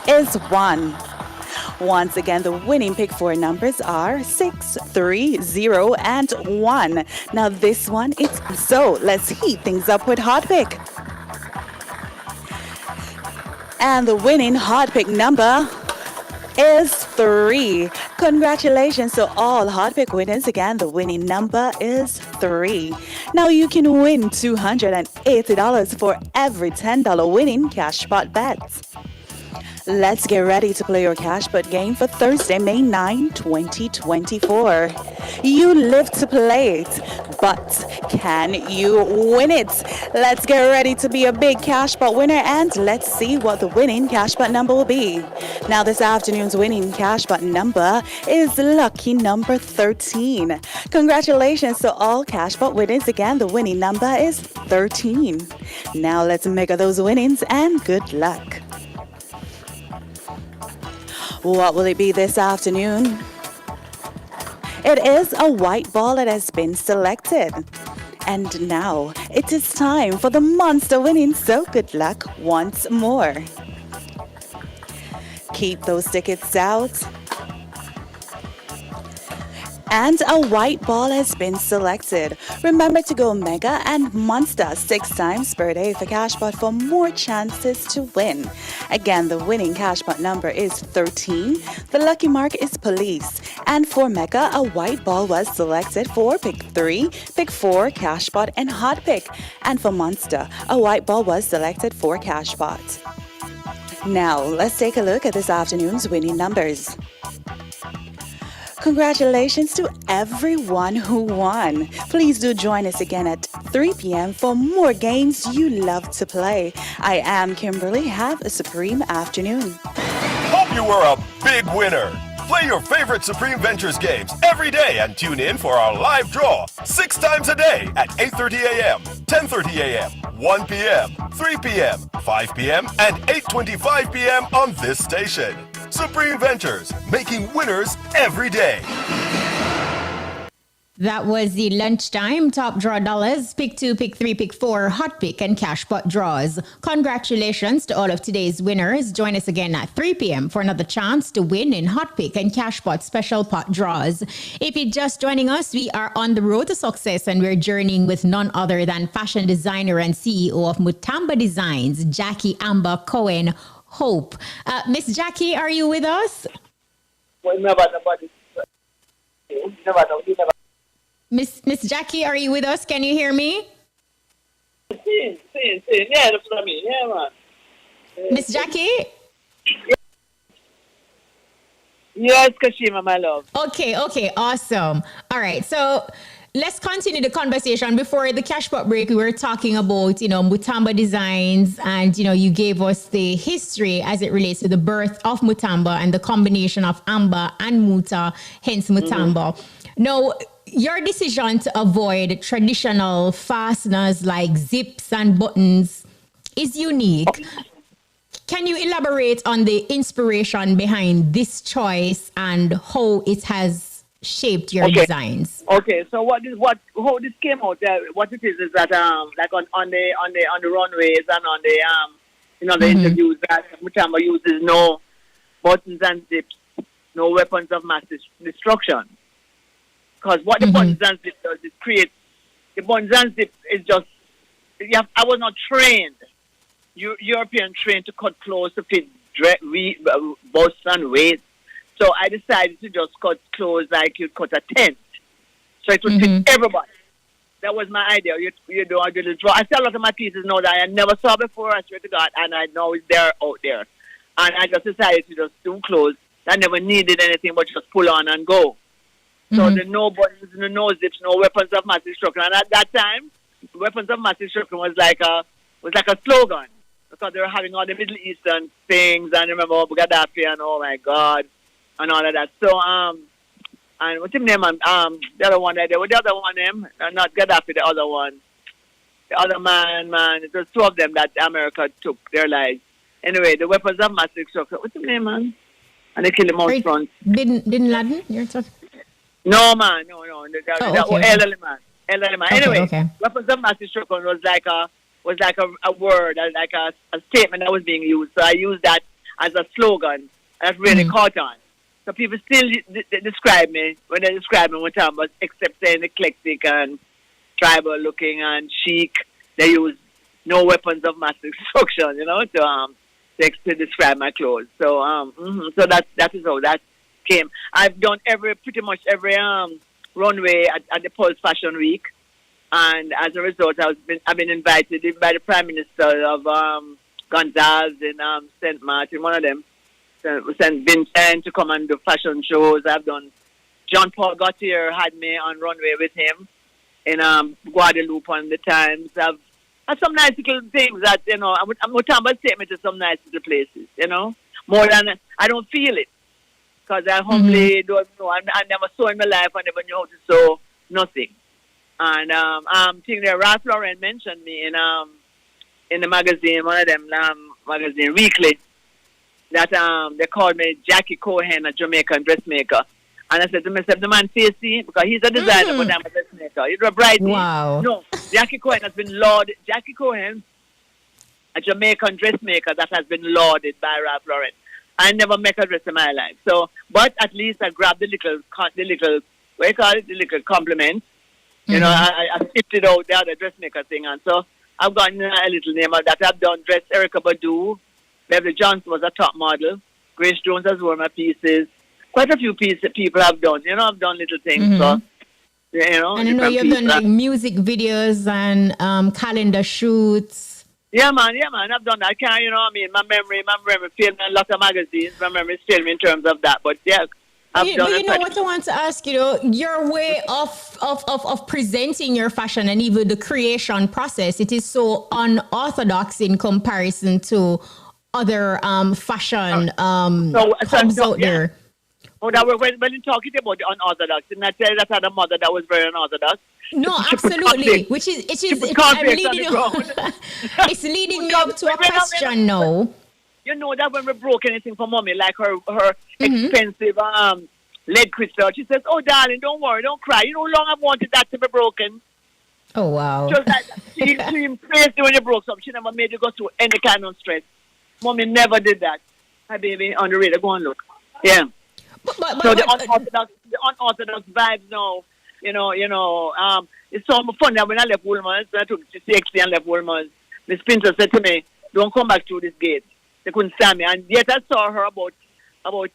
is 1. Once again, the winning pick for numbers are 6, 3, 0, and 1. Now this one, it's so let's heat things up with hot pick. And the winning hot pick number is 3. Congratulations to all hot pick winners. Again, the winning number is 3. Now you can win $280 for every $10 winning cash pot bet. Let's get ready to play your cash pot game for Thursday, May 9, 2024. You live to play it, but can you win it? Let's get ready to be a big cash pot winner, and let's see what the winning cash pot number will be. Now this afternoon's winning cash pot number is lucky number 13. Congratulations to all cash pot winners. Again, the winning number is 13. Now let's measure those winnings, and good luck. What will it be this afternoon? It is a white ball that has been selected. And now it is time for the monster winning, so good luck once more. Keep those tickets out. And a white ball has been selected. Remember to go Mega and Monster 6 times per day for Cashpot for more chances to win. Again, the winning Cashpot number is 13. The lucky mark is Police. And for Mega, a white ball was selected for Pick 3, Pick 4, Cashpot, and Hot Pick. And for Monster, a white ball was selected for Cashpot. Now, let's take a look at this afternoon's winning numbers. Congratulations to everyone who won. Please do join us again at 3 p.m. for more games you love to play. I am Kimberly. Have a supreme afternoon. Hope you were a big winner. Play your favorite Supreme Ventures games every day and tune in for our live draw 6 times a day at 8:30 a.m., 10:30 a.m., 1 p.m., 3 p.m., 5 p.m., and 8:25 p.m. on this station. Supreme Ventures, making winners every day. That was the lunchtime top draw dollars, pick 2, pick 3, pick 4, hot pick, and cash pot draws. Congratulations to all of today's winners. Join us again at 3 p.m. for another chance to win in hot pick and cash pot special pot draws. If you're just joining us, we are on the road to success, and we're journeying with none other than fashion designer and CEO of Mutamba Designs, Jackie Amba Cohen-Hope. Miss Jackie, are you with us? Well, never. Miss Jackie, are you with us? Can you hear me? Yeah, that's what I mean. Yeah, man. Miss Jackie? Yes, Kashima, my love. Okay, awesome. All right, so let's continue the conversation. Before the cash pot break, we were talking about, Mutamba Designs, and, you gave us the history as it relates to the birth of Mutamba and the combination of Amba and Muta, hence Mutamba. Now, your decision to avoid traditional fasteners like zips and buttons is unique. Can you elaborate on the inspiration behind this choice and how it has shaped your designs? Okay, so how this came out? What it is that like on the runways and on the the interviews that Mutamba uses no buttons and zips, no weapons of mass destruction. Because what the buttons and zip does is create, the buttons and zip is just, I was not trained, European trained to cut clothes to fit busts and waists. So I decided to just cut clothes like you'd cut a tent. So it would fit everybody. That was my idea. You do a little draw. I see a lot of my pieces now that I never saw before, I swear to God, and I know it's there out there. And I just decided to just do clothes that never needed anything but just pull on and go. So the no buttons, no zips, no weapons of mass destruction. And at that time, weapons of mass destruction was like a slogan, because they were having all the Middle Eastern things, and remember Gaddafi and oh my God, and all of that. So and what's his name? The other one there. What the other one name? Not Gaddafi, the other one. The other man. It was 2 of them that America took their lives. Anyway, the weapons of mass destruction. What's his name, man? And they killed him out front. Bin Laden? You're talking? No, man, no. That was elderly man. Anyway, weapons of mass destruction was like a word, like a statement that was being used. So I used that as a slogan. That really caught on. So people still describe me when they describe me with time, but except saying eclectic and tribal looking and chic, they use no weapons of mass destruction, to describe my clothes. So so that is how that came. I've done pretty much every runway at the Pulse Fashion Week, and as a result, I've been invited even by the Prime Minister of Gonzales in St. Martin, one of them, St. Vincent, to come and do fashion shows. I've done. John Paul Gaultier had me on runway with him in Guadeloupe on the Times. I've had some nice little things that Mutamba's take me to some nice little places. More than I don't feel it. Because I humbly don't know. I never saw in my life. I never knew how to sew nothing. And think that Ralph Lauren mentioned me in the magazine, one of them magazine, Weekly, that they called me Jackie Cohen, a Jamaican dressmaker. And I said to myself, the man tasty, because he's a designer, but I'm a dressmaker. He's a bright. Wow. No, Jackie Cohen has been lauded. Jackie Cohen, a Jamaican dressmaker that has been lauded by Ralph Lauren. I never make a dress in my life. So, but at least I grabbed the little, what do you call it? The little compliment. I shifted out the other dressmaker thing. And so I've gotten a little name of that. I've done dress Erykah Badu. Beverly Johnson was a top model. Grace Jones has worn my pieces. Quite a few people have done. I've done little things. So, and I know you've done like music videos and calendar shoots. Yeah, man. I've done that. My memory failed me in a lot of magazines. My memory failed me in terms of that. But yeah, I've done it. But what I want to ask, your way of presenting your fashion and even the creation process, it is so unorthodox in comparison to other fashion hubs out there. Oh, that when you're talking about the unorthodox, didn't I tell you that I had a mother that was very unorthodox? No, absolutely. It's leading me up to a question now. You know that when we broke anything for mommy, like her expensive lead crystal, she says, "Oh, darling, don't worry, don't cry. You know how long I've wanted that to be broken." Oh, wow. Just like she praised you when you broke something. She never made you go through any kind of stress. Mommy never did that. Hi, baby, on the radar. Go and look. Yeah. So the unorthodox vibes now, it's so fun that when I left Woolman's, I took CXC and left Woolman's, Miss Pinter said to me, "Don't come back through this gate." They couldn't stand me. And yet I saw her about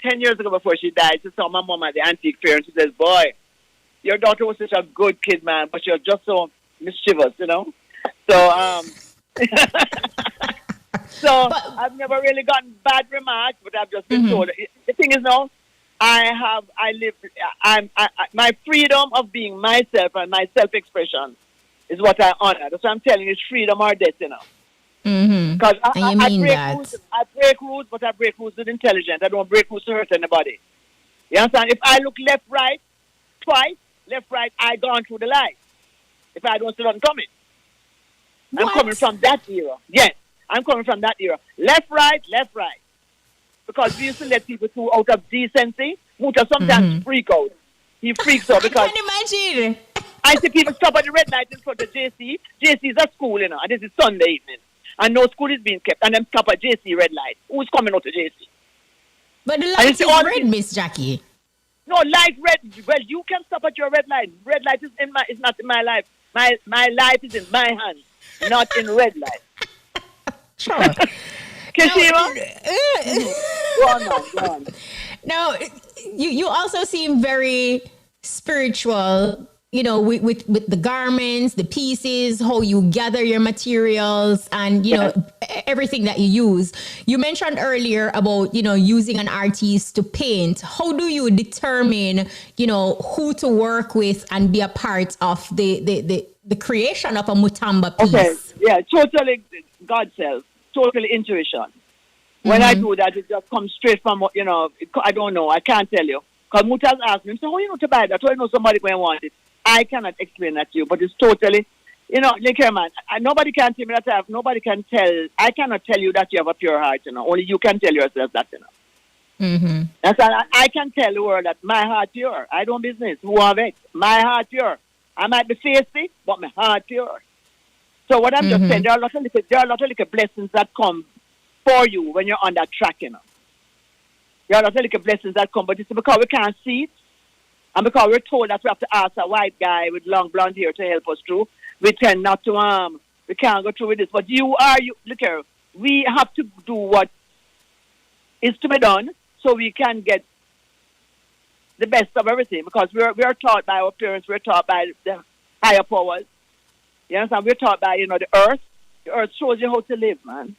10 years ago before she died. She saw my mom at the antique fair and she says, "Boy, your daughter was such a good kid, man, but she was just so mischievous, So, so I've never really gotten bad remarks, but I've just been told. The thing is now, my freedom of being myself and my self-expression is what I honor. That's what I'm telling you, it's freedom or death, Because I break rules, but I break rules with intelligence. I don't break rules to hurt anybody. You understand? If I look left, right, twice, left, right, I gone through the light. If I don't see nothing coming. I'm coming from that era. Yes, I'm coming from that era. Left, right, left, right. Because we used to let people through out of decency. Muta sometimes freak out. He freaks out because... I can imagine. I see people stop at the red light in front of JC. JC is at school, and this is Sunday evening. And no school is being kept. And them stop at JC red light. Who's coming out to JC? But the light is red, Miss Jackie. No, light red. Well, you can stop at your red light. Red light is not in my life. My life is in my hands, not in red light. Sure. Go on. Now, you also seem very spiritual, with the garments, the pieces, how you gather your materials and, everything that you use. You mentioned earlier about, using an artist to paint. How do you determine, who to work with and be a part of the creation of a Mutamba piece? Okay, yeah, totally God self, totally intuition. When I do that, it just comes straight from, I don't know, I can't tell you. Because Muta's asked me, so how you know to buy that? How you know somebody going to want it? I cannot explain that to you, but it's totally, look here, man, nobody can tell me that nobody can tell, I cannot tell you that you have a pure heart, only you can tell yourself that, Mm-hmm. That's why I can tell the world that my heart pure. I don't business. Who have it? My heart pure. I might be feisty, but my heart pure. So what I'm just saying, there are a lot of little blessings that come for you when you're on that track, you know. There are a lot of little blessings that come, but it's because we can't see it, and because we're told that we have to ask a white guy with long blonde hair to help us through. We tend not to we can't go through with this. But look here, we have to do what is to be done so we can get the best of everything, because we are taught by our parents, we're taught by the higher powers. You understand? We're taught by, the earth. The earth shows you how to live, man.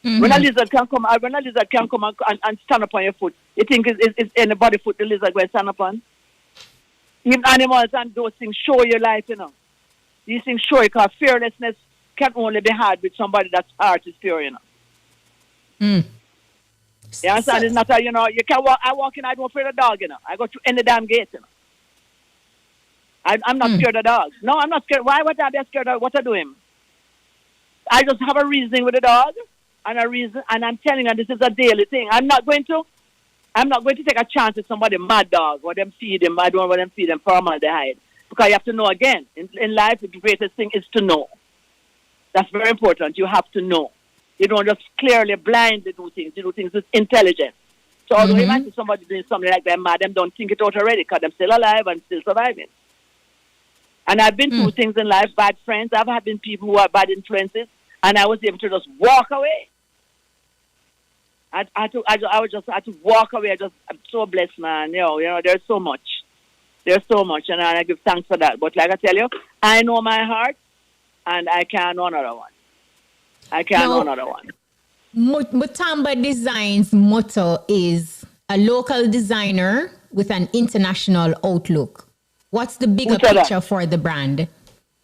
Mm-hmm. When a lizard can come and stand up on your foot, you think it's anybody foot the lizard will stand up on? Even animals and those things show your life, you know. These things show you, because fearlessness can only be had with somebody that's heart is pure, you know. Mm. You understand? It's not you can walk. I walk in, I don't fear the dog, you know. I go through any damn gate, you know. I'm not scared of dogs. No, I'm not scared. Why would I be scared of what I do him? I just have a reasoning with the dog, and I'm telling you, this is a daily thing. I'm not going to take a chance with somebody mad dog or them feed him. I don't want them feed him formaldehyde, because you have to know again. In life, the greatest thing is to know. That's very important. You have to know. You don't just clearly blindly do things. You do things with intelligence. So although you might see somebody doing something like that mad, them don't think it out already, because they're still alive and still surviving. And I've been through things in life, bad friends. I've been people who are bad influences, and I was able to just walk away. I had to walk away. I'm so blessed, man. You know, there's so much. There's so much, and I give thanks for that. But like I tell you, I know my heart, and I can't know another one. Mutamba Design's motto is a local designer with an international outlook. What's the bigger picture for the brand?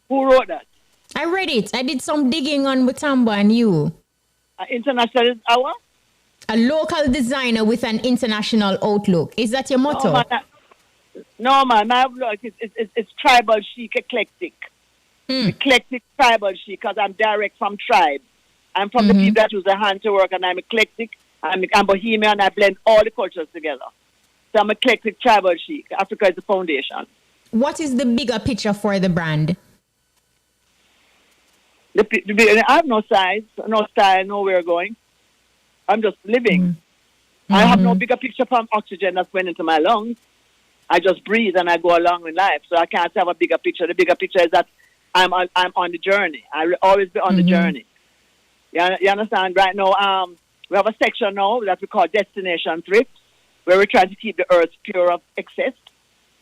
Who wrote that? I read it. I did some digging on Mutamba and you. International is our? A local designer with an international outlook. Is that your motto? No, man. My outlook it's tribal chic, eclectic. Eclectic tribal chic, because I'm direct from tribe. I'm from the people that use their hand to work, and I'm eclectic. I'm bohemian. I blend all the cultures together. So I'm eclectic tribal chic. Africa is the foundation. What is the bigger picture for the brand? I have no size, no style, nowhere going. I'm just living. I have no bigger picture from oxygen that's went into my lungs. I just breathe and I go along with life. So I can't have a bigger picture. The bigger picture is that I'm on the journey. I will always be on the journey. You understand? Right now, we have a section now that we call Destination Thrift, where we try to keep the earth pure of excess.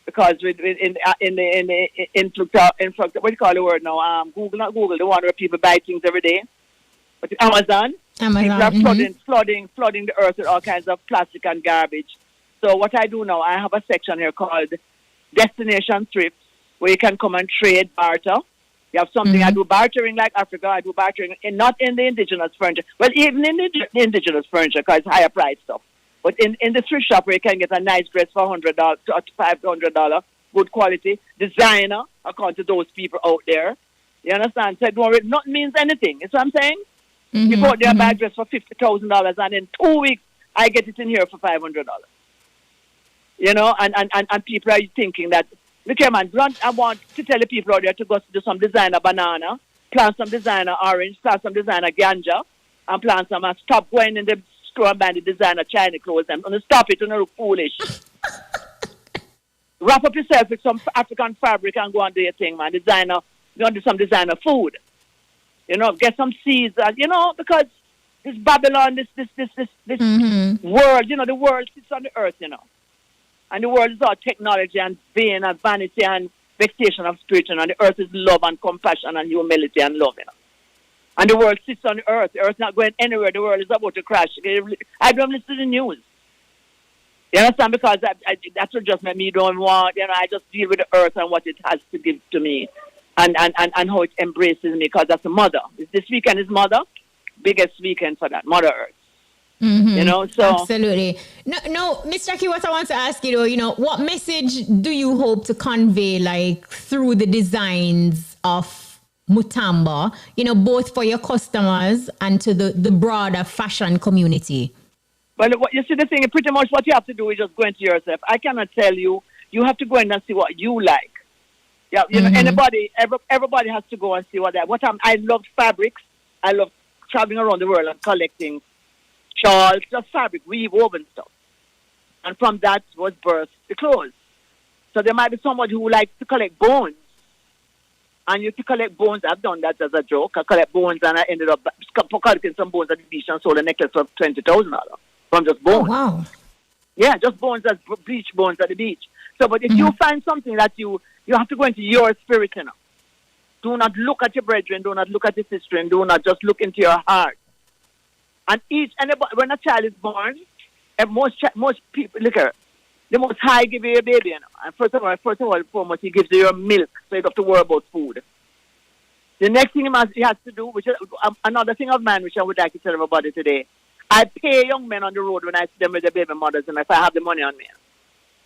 Because in the influx, what do you call the word now? Google, the one where people buy things every day. But Amazon. People are flooding the earth with all kinds of plastic and garbage. So what I do now, I have a section here called Destination Thrift, where you can come and trade, barter. You have something, I do bartering like Africa. I do bartering not in the indigenous furniture. Well, even in the indigenous furniture, because it's higher price stuff. But in the thrift shop, where you can get a nice dress for $100 to $500, good quality, designer, according to those people out there. You understand? So nothing means anything. You see what I'm saying? You go out there and buy a dress for $50,000, and in 2 weeks, I get it in here for $500. You know, and people are thinking that, look here, man, I want to tell the people out there to go do some designer banana, plant some designer orange, plant some designer ganja, and plant some, and stop going in the store and buying the designer China clothes and stop it, look foolish. Wrap up yourself with some African fabric and go and do your thing, man. Designer, go and do some designer food. You know, get some seeds, you know, because this Babylon, this world, you know, the world sits on the earth, you know. And the world is all technology and vain and vanity and vexation of spirit, and the earth is love and compassion and humility and love, you know. And the world sits on the earth. The earth is not going anywhere. The world is about to crash. I don't listen to the news. You understand? Because that's what just made me don't want, you know, I just deal with the earth and what it has to give to me and how it embraces me, because that's a mother. This weekend is mother. Biggest weekend for that, Mother Earth. You know, so absolutely. No, Ms. Jackie, what I want to ask you though, you know, what message do you hope to convey, like through the designs of Mutamba, you know, both for your customers and to the broader fashion community? But you see, the thing, pretty much what you have to do is just go into yourself. I cannot tell you. You have to go in and see what you like. Yeah, you know, everybody has to go and see what I love fabrics. I love traveling around the world and collecting shawls, just fabric, weave, woven stuff. And from that was birthed the clothes. So there might be somebody who likes to collect bones. And you to collect bones. I've done that as a joke. I collect bones and I ended up collecting some bones at the beach and sold a necklace for $20,000 from just bones. Oh, wow. Yeah, just bones as bleach bones at the beach. So, but if you find something that you have to go into your spirit, you know. Do not look at your brethren, do not look at your sister, and do not just look into your heart. And when a child is born, most people, look at the Most High give you a baby, you know. And first of all, foremost, he gives you your milk, so you don't have to worry about food. The next thing he has to do, which is another thing of mine, which I would like to tell everybody today, I pay young men on the road when I see them with their baby mothers, and if I have the money on me.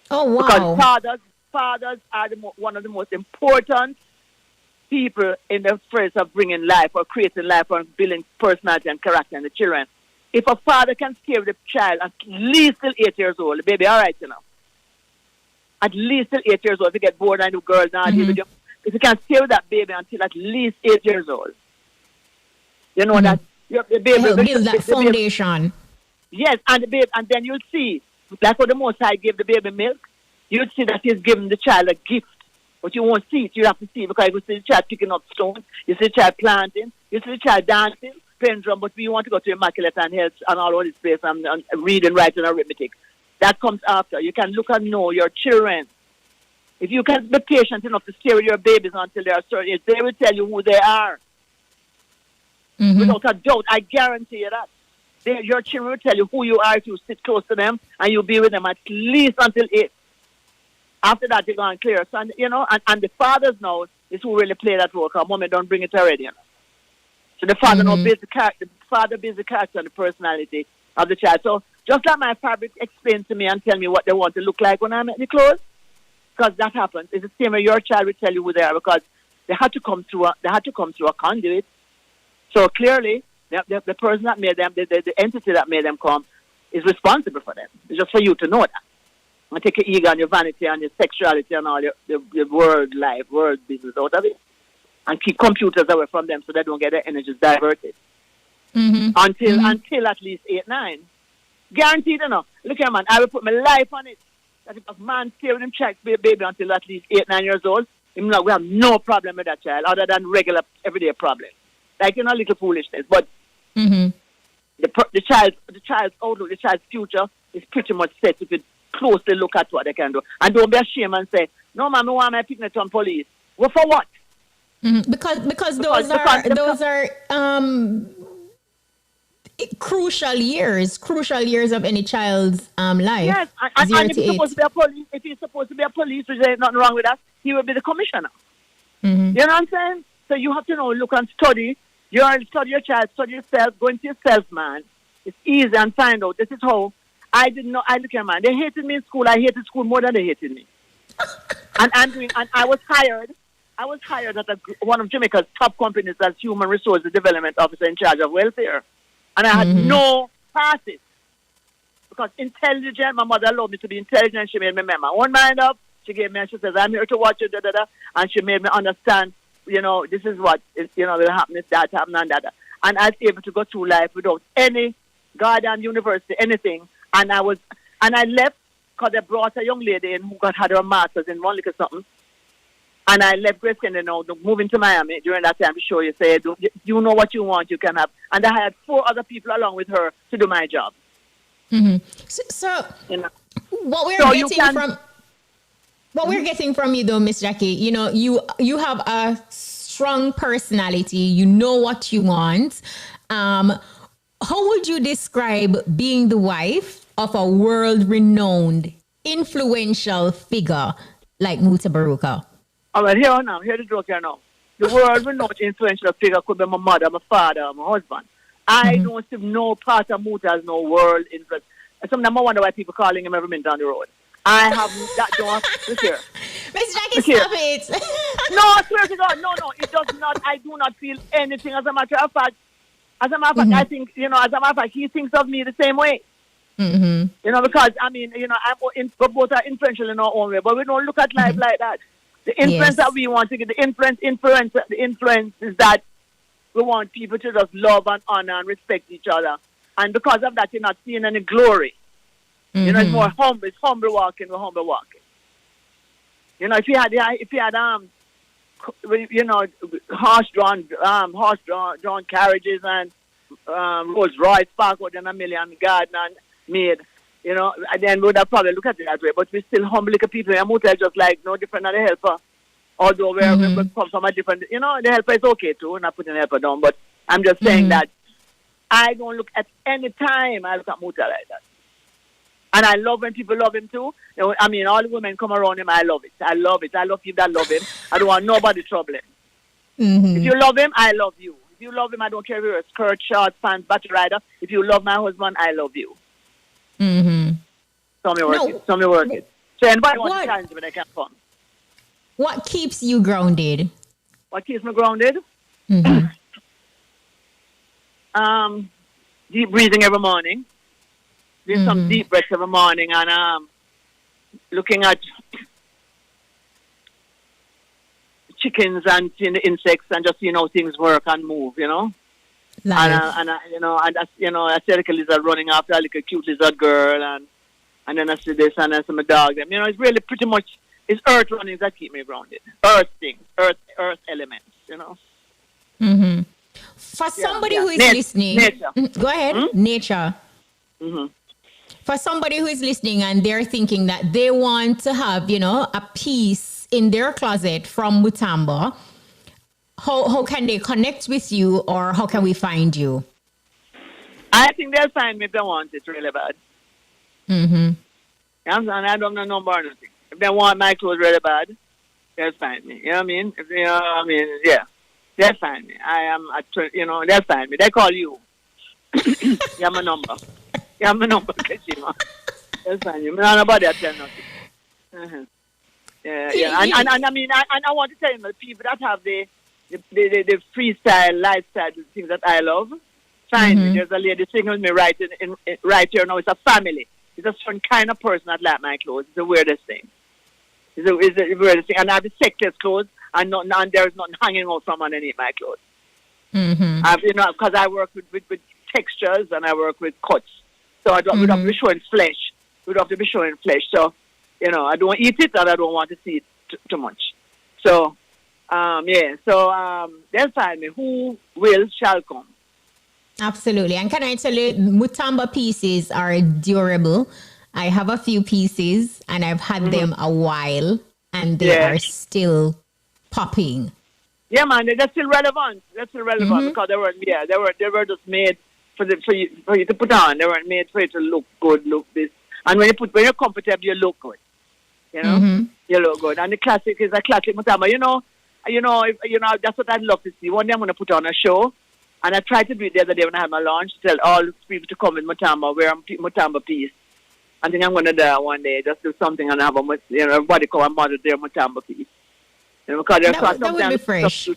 Oh, wow. Because fathers are one of the most important people in the phase of bringing life or creating life or building personality and character in the children. If a father can scare the child at least till 8 years old, the baby, all right, you know. At least till 8 years old, if you get bored and do girls now, if you can stay with that baby until at least 8 years old, you know that the baby will build that foundation. Yes, and the baby, and then you'll see, like what the Most High gave the baby milk, you'll see that he's giving the child a gift. But you won't see it. You have to see it because you see the child picking up stones, you see the child planting, you see the child dancing, playing drum, but we want to go to Immaculate and Health and all over this place and reading, writing, arithmetic. That comes after. You can look and know your children. If you can be patient enough to stay with your babies until they are certain age, they will tell you who they are. Without a doubt, I guarantee you that. Your children will tell you who you are if you sit close to them and you'll be with them at least until 8. After that, they're going to clear. So, you know, and the fathers now is who really play that role because mommy don't bring it already, you know. So the father now builds the character, the father builds the character and the personality of the child. So just like my fabric explain to me and tell me what they want to look like when I make the clothes, because that happens. It's the same way your child will tell you who they are because they had to come through a conduit. So clearly, the person that made them, the entity that made them come, is responsible for them. It's just for you to know that. And take your ego and your vanity and your sexuality and all your world life, world business out of it. And keep computers away from them so they don't get their energies diverted. Until at least 8, 9. Guaranteed enough. Look here, man, I will put my life on it. That if a man stay with him child baby until at least 8, 9 years old, we have no problem with that child other than regular everyday problem. Like, you know, little foolishness. But the child's outlook, the child's future is pretty much set if you closely look at what they can do. And don't be ashamed and say, no, man, I want my picnic on police. Well, for what? Because those are crucial years of any child's life. Yes, and if he's supposed to be a police, which there's nothing wrong with that, he will be the commissioner. You know what I'm saying? So you have to know, look and study. Study your child, study yourself, go into yourself, man. It's easy and find out. This is how I didn't know. I look at, man, they hated me in school. I hated school more than they hated me. and I was hired at one of Jamaica's top companies as human resources development officer in charge of welfare. And I had no passes. Because intelligent, my mother allowed me to be intelligent. She made me make my own mind up. She gave me, she says, I'm here to watch you, and she made me understand, you know, this is what, will happen, this, that, happen, and that. And I was able to go through life without any goddamn university, anything. And I left because they brought a young lady in who had her master's in one little something. And I left GraceKennedy now, moving to Miami during that time to show you, say, you know what you want, you can have. And I had 4 other people along with her to do my job. So you know, what we're getting from you though, Miss Jackie, you know, you have a strong personality, you know what you want. How would you describe being the wife of a world-renowned, influential figure like Muta Baruka? All right, hear the joke here now. The world-renowned influential figure could be my mother, my father, my husband. I don't see no part of Muta as no world influence. Sometimes I wonder why people calling him every minute down the road. I have that don't look here. Miss Jackie, stop it. No, I swear to God, no, it does not. I do not feel anything. As a matter of fact, I think, as a matter of fact, he thinks of me the same way. You know, because I mean, you know, we both are influential in our own way, but we don't look at life like that. The influence that we want to get, the influence is that we want people to just love and honor and respect each other. And because of that, you're not seeing any glory. You know, it's more humble. It's humble walking. We're humble walking. You know, if you had you know, horse-drawn carriages and Rolls Royce parked out in a million garden and made, you know, and then we would have probably looked at it that way. But we still humble little people. And motel just like no different than the helper. Although we come from a different, you know, the helper is okay too. We're not putting the helper down. But I'm just saying that I don't look at any time I look at motel like that. And I love when people love him too. You know, I mean, all the women come around him. I love it. I love it. I love people that love him. I don't want nobody trouble him. If you love him, I love you. If you love him, I don't care if you're a skirt, shorts, pants, battery rider. If you love my husband, I love you. So me work it. So me work it. So anybody wants to challenge me, they can come. What keeps you grounded? What keeps me grounded? Deep breathing every morning. Doing some deep breaths every morning and looking at chickens and seeing the insects and just seeing how things work and move, you know. And you know, and you know, I see a little lizard running after a little cute lizard girl, and then I see this and then some dog. You know, it's really pretty much it's earth runnings that keep me grounded. Earth things, earth elements, you know. For somebody who is listening, nature. Go ahead, nature. For somebody who is listening and they're thinking that they want to have, you know, a piece in their closet from Mutamba, how can they connect with you or how can we find you? I think they'll find me if they want it really bad. And I don't know number or nothing. If they want my clothes really bad, they'll find me. You know what I mean? If, you know what I mean? Yeah. They'll find me. You know, they'll find me. They call you. You have my number. You have my number, Kashima. They'll find you. Nobody will tell nothing. Yeah. And I mean, and I want to tell you, the people that have the freestyle lifestyle things that I love, find me. There's a lady singing with me right here now. It's a family. It's a certain kind of person that like my clothes. It's the weirdest thing. It's the weirdest thing. And I have the sexiest clothes, and there's nothing hanging out from underneath my clothes. You know, because I work with textures and I work with cuts. So we don't have to be showing flesh. We don't have to be showing flesh. So, you know, I don't eat it and I don't want to see it too much. So, they'll find me. Who will shall come. Absolutely. And can I tell you, Mutamba pieces are durable. I have a few pieces and I've had them a while and they are still popping. Yeah, man, they're still relevant. They're still relevant because they were just made for you to put on. They weren't made for you to look good, look this. And when you're comfortable, you look good. You know, you look good. And the classic is a classic Mutamba. You know, that's what I'd love to see. One day I'm going to put on a show, and I tried to do it the other day when I had my launch. Tell all people to come in Mutamba, wear a Mutamba piece. I think I'm going to do that one day. Just do something and have everybody come and model their Mutamba piece. You know, because that would be fresh.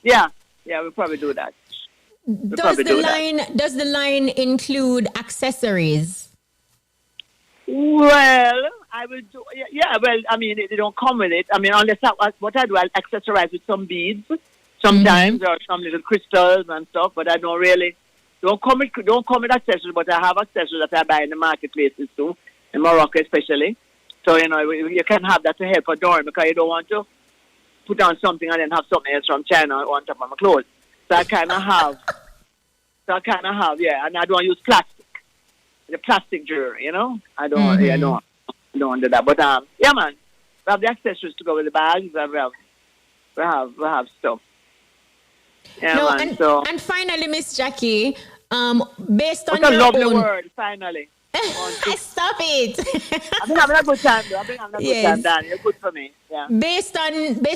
Yeah, we'll probably do that. Does the line include accessories? Well, I will do. Yeah, well, I mean, they don't come with it. I mean, unless what I do, I'll accessorize with some beads sometimes or some little crystals and stuff. But I don't come with accessories. But I have accessories that I buy in the marketplaces too, in Morocco especially. So you know, you can have that to help adorn because you don't want to put on something and then have something else from China on top of my clothes. So I kind of have, and I don't use plastic. The plastic jewelry, you know. I don't do that. But man, we have the accessories to go with the bags. We have stuff. Yeah, and finally, Miss Jackie, based on your lovely own word, finally. Stop it. I've been having a good time, though. Good time, Dan. You're good for me. Yeah. Based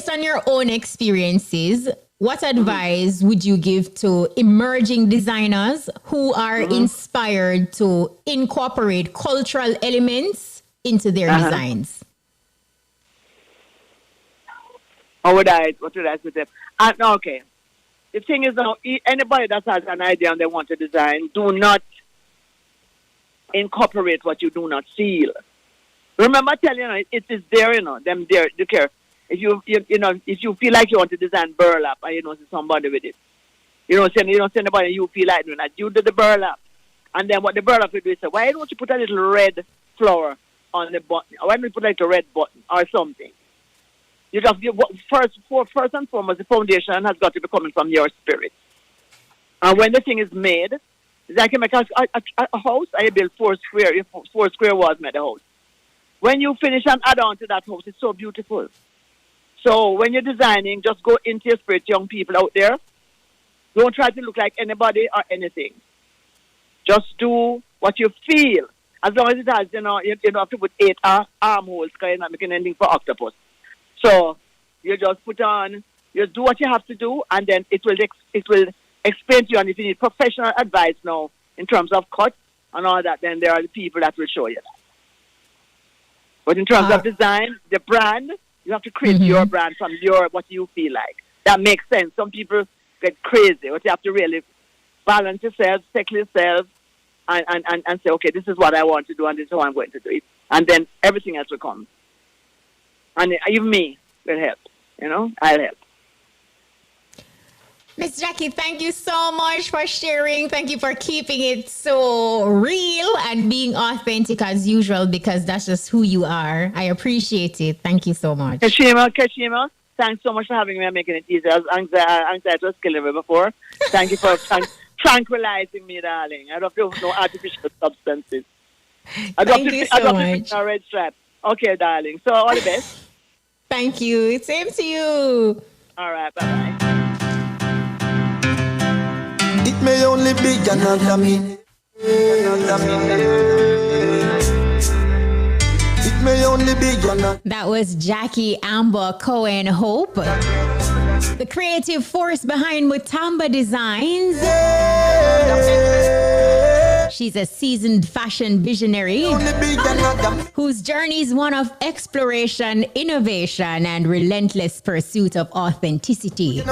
on your own experiences, what advice would you give to emerging designers who are inspired to incorporate cultural elements into their designs? What would I say to them? Okay. The thing is, now, anybody that has an idea and they want to design, do not incorporate what you do not feel. Remember telling you, it is there, them there, you care. If if you feel like you want to design burlap and see somebody with it, you don't send anybody you feel like doing that. You do the burlap. And then what the burlap will do is say, why don't you put a little red flower on the button? Why don't you put like a red button or something? You just first and foremost, the foundation has got to be coming from your spirit. And when the thing is made, it's like you make a house, I build 4 square walls made the house. When you finish and add on to that house, it's so beautiful. So when you're designing, just go into your spirit, young people out there. Don't try to look like anybody or anything. Just do what you feel. As long as it has, you don't have to put 8 armholes because you're not making anything for octopus. So you just put on, you do what you have to do, and then it will explain to you. And if you need professional advice now in terms of cut and all that, then there are the people that will show you that. But in terms of design, the brand, you have to create your brand from what you feel like. That makes sense. Some people get crazy, but you have to really balance yourself, settle yourself, and say, okay, this is what I want to do, and this is how I'm going to do it. And then everything else will come. And even me will help. I'll help. Miss Jackie, thank you so much for sharing. Thank you for keeping it so real and being authentic as usual, because that's just who you are. I appreciate it. Thank you so much. Kashima, thanks so much for having me and making it easy. Anxiety was killing me before. Thank you for tranquilizing me, darling. I don't feel no artificial substances. Thank you so much. A red strap. Okay, darling. So all the best. Thank you. Same to you. All right. Bye-bye. It may only be another minute. It may only be another. That was Jackie Amba Cohen-Hope, the creative force behind Mutamba Designs. She's a seasoned fashion visionary whose journey is one of exploration, innovation, and relentless pursuit of authenticity.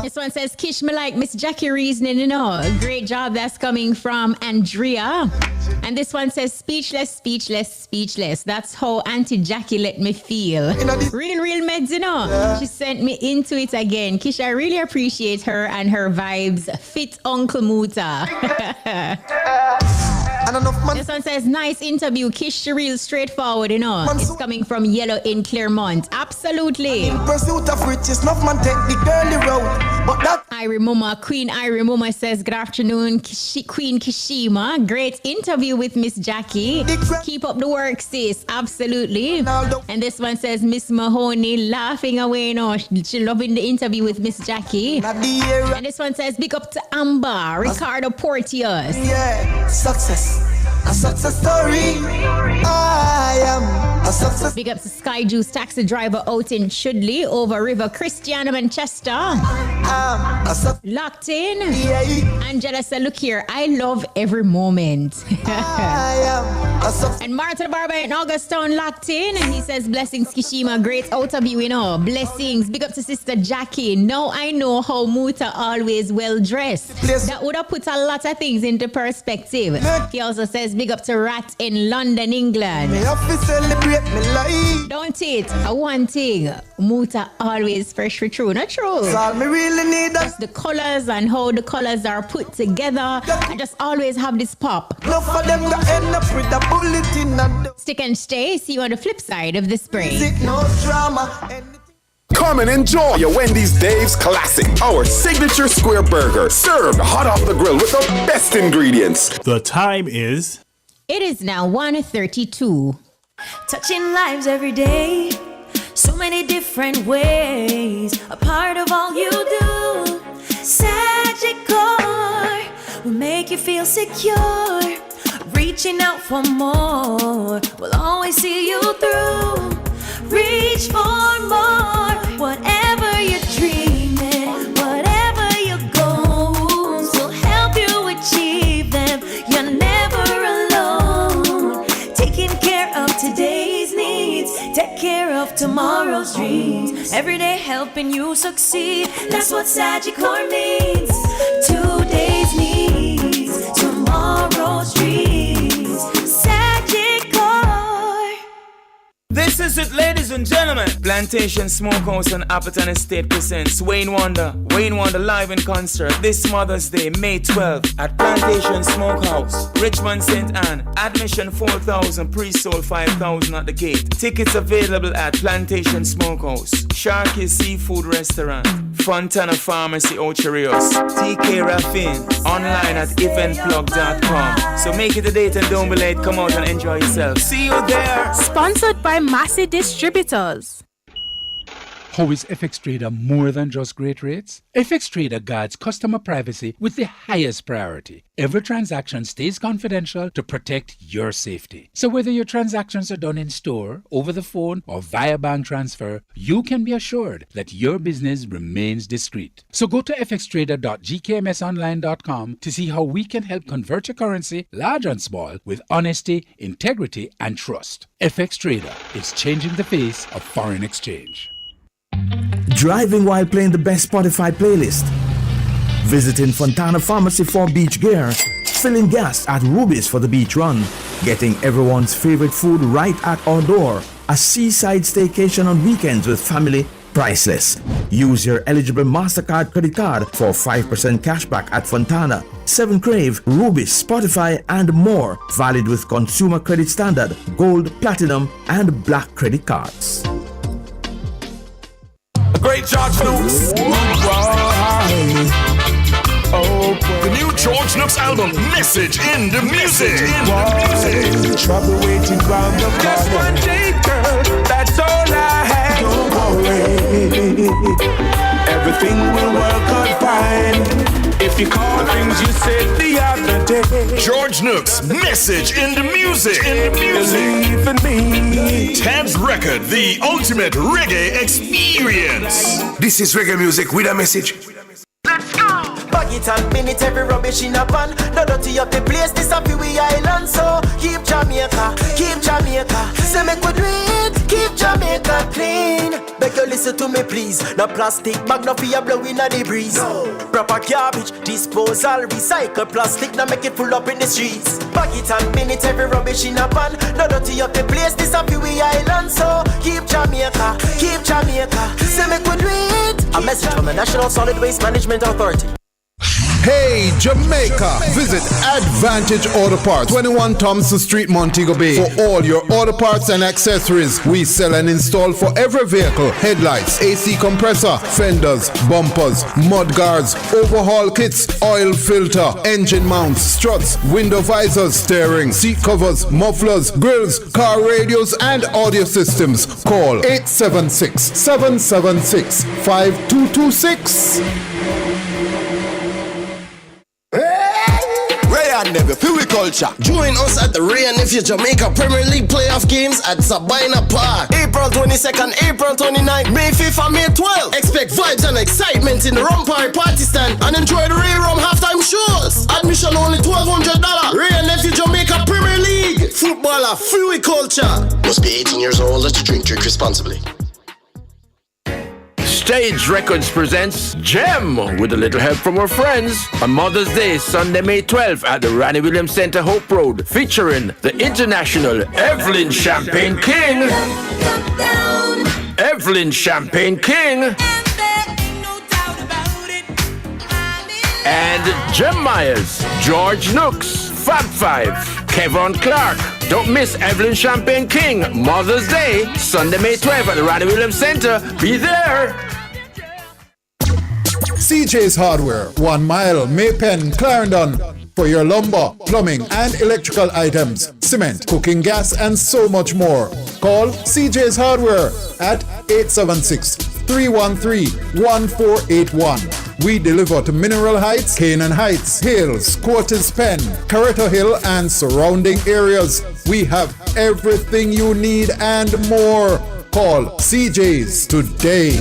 This one says, Kish me like Miss Jackie reasoning, Great job that's coming from Andrea. And this one says, speechless, speechless, speechless. That's how Auntie Jackie let me feel. Real meds, She sent me into it again. Kish, I really appreciate her and her vibes. Fit Uncle Muta. This one says, nice interview. Kish, real straightforward, It's coming from Yellow in Claremont. Absolutely. In pursuit of riches, enough man take the girly road. But that Queen Irimuma says, good afternoon, Queen Kishima. Great interview with Miss Jackie. Keep up the work, sis. Absolutely. And this one says, Miss Mahoney laughing away, She loving the interview with Miss Jackie. And this one says, big up to Amba, Ricardo Portius. Yeah, success. A success story. I am a success. Big up to Sky Juice taxi driver out in Chudley over River, Christiana Manchester. Locked in. Angela said, look here, I love every moment. And Martin Barber in Augustown locked in. And he says, blessings Kishima, great out of you, Blessings. Big up to Sister Jackie. Now I know how Muta always well dressed. That would have put a lot of things into perspective. He also says, big up to Rat in London, England. Don't it? One thing, Muta always fresh for true. Not true. Just the colors and how the colors are put together. I just always have this pop. Stick and stay. See you on the flip side of the spray. Come and enjoy your Wendy's Dave's Classic, our signature square burger, served hot off the grill with the best ingredients. The time is... It is now 1:32. Touching lives every day, so many different ways, a part of all you do. Sagicor will make you feel secure, reaching out for more, we'll always see you through. Reach for more, whatever you're dreaming, whatever your goals, will help you achieve them. You're never alone. Taking care of today's needs, take care of tomorrow's dreams. Every day helping you succeed, that's what Sagicor means. Today's needs, tomorrow's streets. Sagicor. This is it, ladies and gentlemen. Plantation Smokehouse and Appleton Estate presents Wayne Wonder live in concert this Mother's Day, May 12th at Plantation Smokehouse, Richmond, St. Anne. Admission 4,000, pre-sold 5,000 at the gate. Tickets available at Plantation Smokehouse, Sharky's Seafood Restaurant, Fontana Pharmacy, Ocho Rios, TK Raffin, online at eventplug.com. So make it a date and don't be late. Come out and enjoy yourself. See you there. Sponsored by Massey Distributors. How is FX Trader more than just great rates? FX Trader guards customer privacy with the highest priority. Every transaction stays confidential to protect your safety. So whether your transactions are done in store, over the phone, or via bank transfer, you can be assured that your business remains discreet. So go to fxtrader.gkmsonline.com to see how we can help convert your currency, large and small, with honesty, integrity, and trust. FX Trader is changing the face of foreign exchange. Driving while playing the best Spotify playlist, visiting Fontana Pharmacy for beach gear, filling gas at Ruby's for the beach run, getting everyone's favorite food right at our door, a seaside staycation on weekends with family, priceless. Use your eligible MasterCard credit card for 5% cashback at Fontana, 7 Crave, Ruby's, Spotify, and more. Valid with Consumer Credit Standard, Gold, Platinum, and Black credit cards. Great George Nooks. The new George Nooks album, Message in the Music. Trouble waiting round the corner. Just one day, girl, that's all I have. Don't worry, everything will work out fine. If you call things you said the other day. George Nooks, Message in the Music. Believe in me. Ted's record, the ultimate reggae experience. This is reggae music with a message. Bag it and pin it, every rubbish in a pan. No dirty up the place, this a we island. So keep Jamaica. Say make we do it, keep Jamaica clean. Beg you listen to me please. No plastic bag, no fear blowing at the breeze. Proper garbage, disposal, recycle plastic. Now make it full up in the streets. Bag it and pin it, every rubbish in a pan. No dirty up the place, this a we island. So keep Jamaica. Say make we do it. A message from the National Solid Waste Management Authority. Hey Jamaica! Visit Advantage Auto Parts, 21 Thompson Street, Montego Bay. For all your auto parts and accessories, we sell and install for every vehicle: headlights, AC compressor, fenders, bumpers, mud guards, overhaul kits, oil filter, engine mounts, struts, window visors, steering, seat covers, mufflers, grills, car radios, and audio systems. Call 876-776-5226. Never Pee culture. Join us at the Ray and Nephew Jamaica Premier League playoff games at Sabina Park. April 22nd, April 29th, May 5th and May 12th. Expect vibes and excitement in the Rum Party stand and enjoy the Ray Rum halftime shows. Admission only $1,200. Ray and Nephew Jamaica Premier League. Footballer, Pee culture. Must be 18 years old. Let you drink responsibly. Stage Records presents Gem with a little help from our friends on Mother's Day, Sunday, May 12th at the Ranny Williams Center, Hope Road, featuring the international Evelyn Champagne King. Evelyn Champagne King. And Jem Myers, George Nooks, Fab Five, Kevin Clark. Don't miss Evelyn Champagne King, Mother's Day, Sunday, May 12th at the Ranny Williams Center. Be there. CJ's Hardware, 1 Mile, Maypen, Clarendon. For your lumber, plumbing, and electrical items, cement, cooking gas, and so much more. Call CJ's Hardware at 876-313-1481. We deliver to Mineral Heights, Canaan Heights, Hills, Quarters Pen, Corretto Hill, and surrounding areas. We have everything you need and more. Call CJ's today.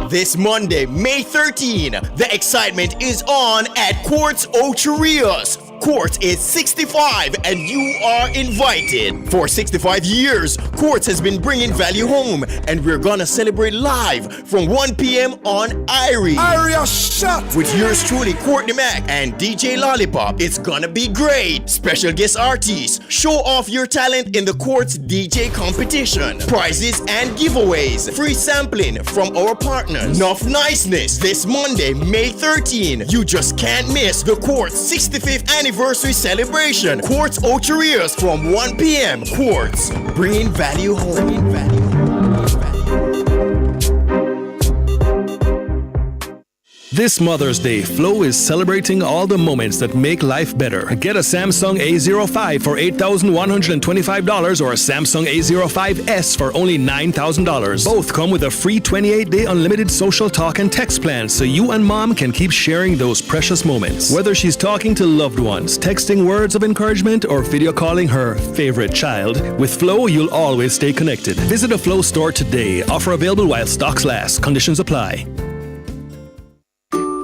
This Monday, May 13, the excitement is on at Quartz Ocho Rios. Quartz is 65 and you are invited. For 65 years, Quartz has been bringing value home, and we're gonna celebrate live from 1 p.m. on Irie. Area shot! With yours truly, Courtney Mac and DJ Lollipop. It's gonna be great. Special guest artists. Show off your talent in the Quartz DJ competition. Prizes and giveaways. Free sampling from our partners. Enough niceness this Monday, May 13. You just can't miss the Quartz 65th anniversary celebration. Quartz Ocherias from 1 p.m. Quartz, bringing value home. This Mother's Day, Flow is celebrating all the moments that make life better. Get a Samsung A05 for $8,125 or a Samsung A05S for only $9,000. Both come with a free 28-day unlimited social talk and text plan, so you and mom can keep sharing those precious moments. Whether she's talking to loved ones, texting words of encouragement, or video calling her favorite child, with Flow, you'll always stay connected. Visit a Flow store today. Offer available while stocks last. Conditions apply.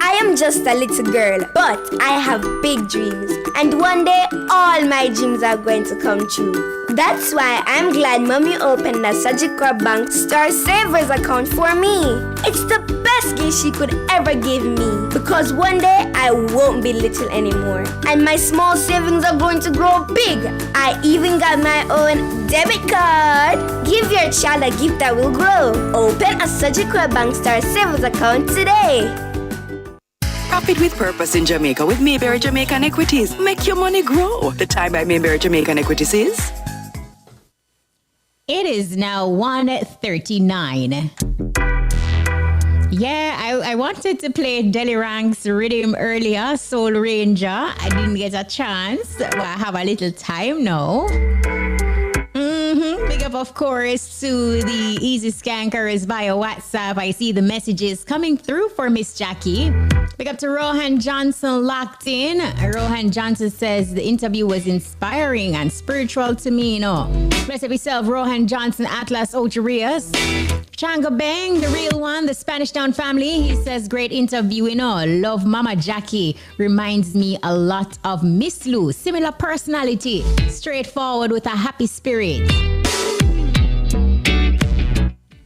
I am just a little girl, but I have big dreams. And one day, all my dreams are going to come true. That's why I'm glad Mommy opened a Sagicor Bank Star Savers account for me. It's the best gift she could ever give me. Because one day, I won't be little anymore. And my small savings are going to grow big. I even got my own debit card. Give your child a gift that will grow. Open a Sagicor Bank Star Savers account today. Profit with purpose in Jamaica with Mayberry Jamaican Equities. Make your money grow. The time by Mayberry Jamaican Equities is... It is now 1:39. Yeah, I wanted to play Deli Rank's rhythm earlier, Soul Ranger. I didn't get a chance, but I have a little time now. Big up, of course, to the Easy Skankers via WhatsApp. I see the messages coming through for Miss Jackie. Big up to Rohan Johnson locked in. Rohan Johnson says the interview was inspiring and spiritual to me, Bless up yourself, Rohan Johnson, Atlas Ocherias. Changa Bang, the real one, the Spanish Town family. He says, great interview, Love Mama Jackie. Reminds me a lot of Miss Lou. Similar personality. Straightforward with a happy spirit.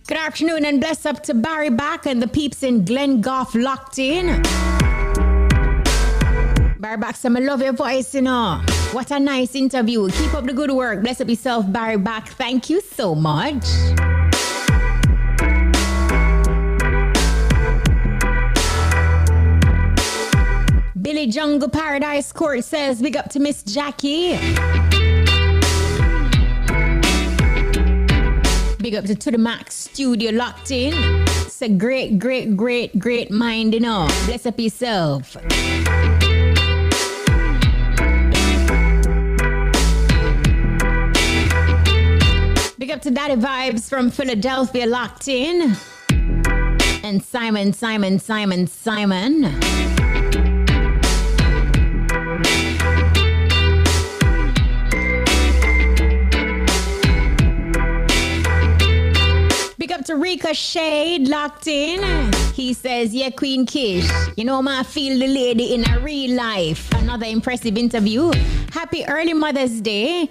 Good afternoon and bless up to Barry Back and the peeps in Glengoff locked in. Barry Back, I love your voice, What a nice interview. Keep up the good work. Bless up yourself, Barry Back. Thank you so much. Billy Jungle Paradise Court says, big up to Miss Jackie. Big up to the Max Studio locked in. It's a great mind, Bless up yourself. Big up to Daddy Vibes from Philadelphia locked in. And Simon. Big up to Rika Shade locked in. He says, yeah, Queen Kish. I feel the lady in a real life. Another impressive interview. Happy early Mother's Day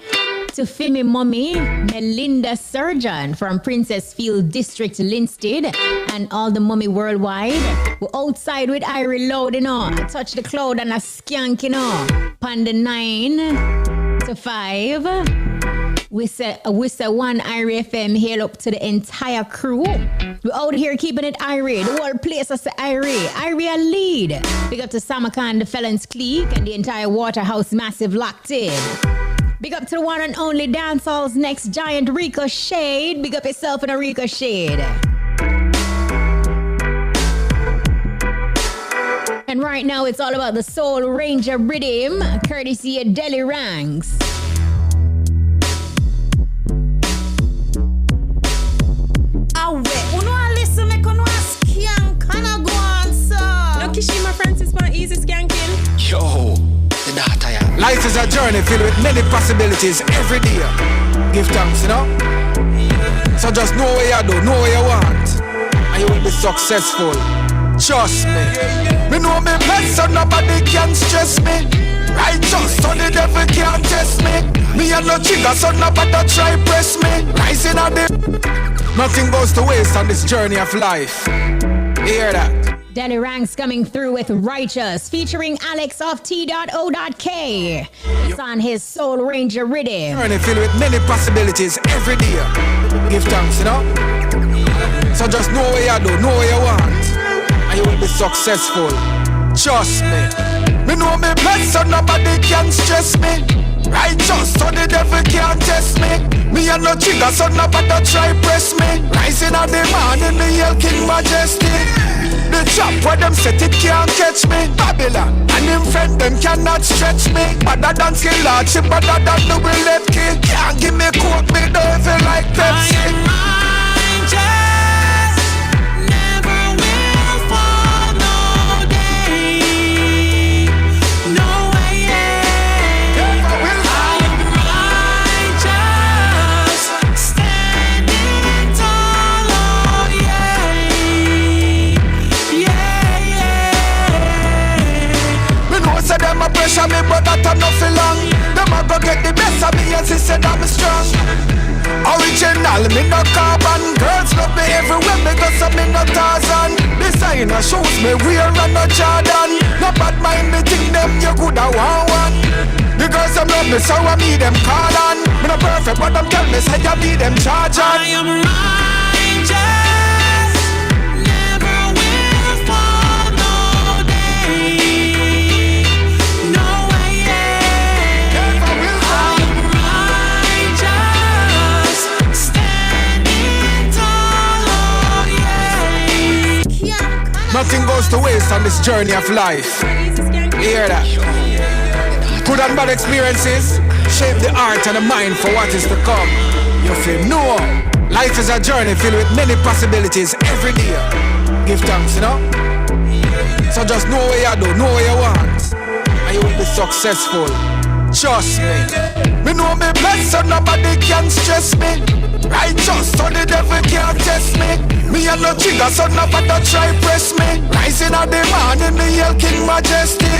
to Fimi Mommy, Melinda Surgeon from Princess Field District, Linstead, and all the mommy worldwide. We're outside with Irie Loud, I touch the cloud and a skank, Panda 9 to 5. We say one Irie FM, hail up to the entire crew. We're out here keeping it Irie. The whole place is Irie. Irie a lead. Big up to Samarkand, the Felons Clique, and the entire Waterhouse Massive locked in. Big up to the one and only dancehall's next giant, Rika Shade. Big up yourself in a Rika Shade. And right now it's all about the Soul Ranger rhythm, courtesy of Deli Ranks. Listen, make on skank and I go on, sir. No Kishima Francis for easy skanking. Yo, the data. Life is a journey filled with many possibilities every day. Give thanks, So just know what you do, know what you want, and you will be successful. Trust me. Me know me blessed so nobody can stress me. Righteous, so the devil can't test me. Me and no trigger, so nobody try press me. Rising on the nothing goes to waste on this journey of life. Hear that? Delhi Ranks coming through with Righteous, featuring Alex of T.O.K. It's on his Soul Ranger rhythm. Journey filled with many possibilities every day. Give thanks, you know? So just know what you do, know what you want, and you will be successful. Trust me. Me know me blessed, so nobody can stress me. Righteous, so the devil can't test me. Me and no trigger, so nobody try press me. Rising on the morning, me hail King Majesty. The trap where them set it can't catch me. Babylon and him friend them cannot stretch me. Better than skill hardship, better than the bullet key. Can't give me coke, me don't feel like Pepsi. I am righteous, never will fall no day. No way, yeah. I am righteous, standing tall, oh yeah. Me know say them a pressure me, but that a nothing long. Them a go get the best of me and she said I'm strong. Original, me no carbon. Girls love me everywhere because I'm in no Tarzan. Designer shoes me wear and no Jordan. No bad mind me think them you good a one. The girls them love me so I me them call on. Me no perfect but them tell me say I be them charge on. I am righteous, never will fall no day. No way, yeah. I am righteous, standing tall, oh yeah. Nothing goes to waste on this journey of life. Hear that? Good and bad experiences shape the heart and the mind for what is to come. You feel no. Life is a journey filled with many possibilities every day. Give thanks, you know? So just know what you do, know what you want, and you will be successful. Trust me. Me know me blessed, so nobody can stress me. Righteous, so the devil can't test me. Me and no trigger, so nobody try press me. Rising on the morning, me hail King Majesty.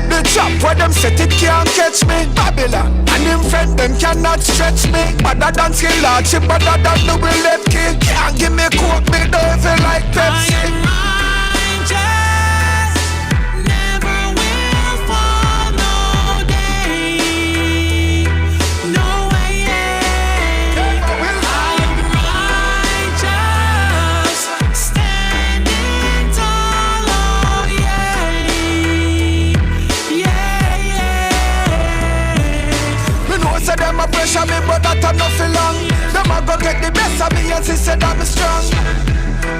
The trap where them set it can't catch me. Babylon and him friend them cannot stretch me. Better than skill hardship, better than the bullet key. Can't give me coke, me don't feel like Pepsi. I am righteous, never will fall no day. No way, yeah. I am righteous, standing tall, oh yeah. Me know say them a pressure me, but that a nothing long. Them a go get the best of me and she said I'm strong.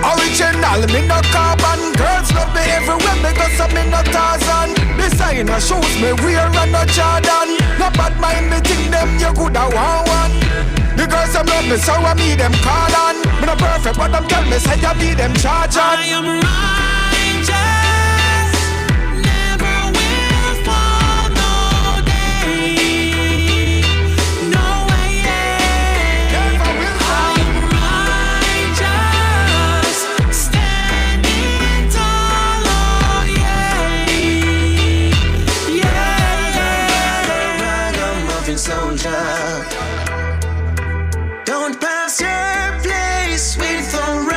Original, me no carbon. Girls love me everywhere because I'm in no Tarzan. Designer shoes me wear and no Jordan. No bad mind me think them you good a one. The girls them love me so I me them call on. Me no perfect but them tell me say I be them charge on. I am righteous, never will fall no day. No way, yeah. I am righteous, standing tall, oh yeah. Ragamuffin soldier, don't pass your place, wait for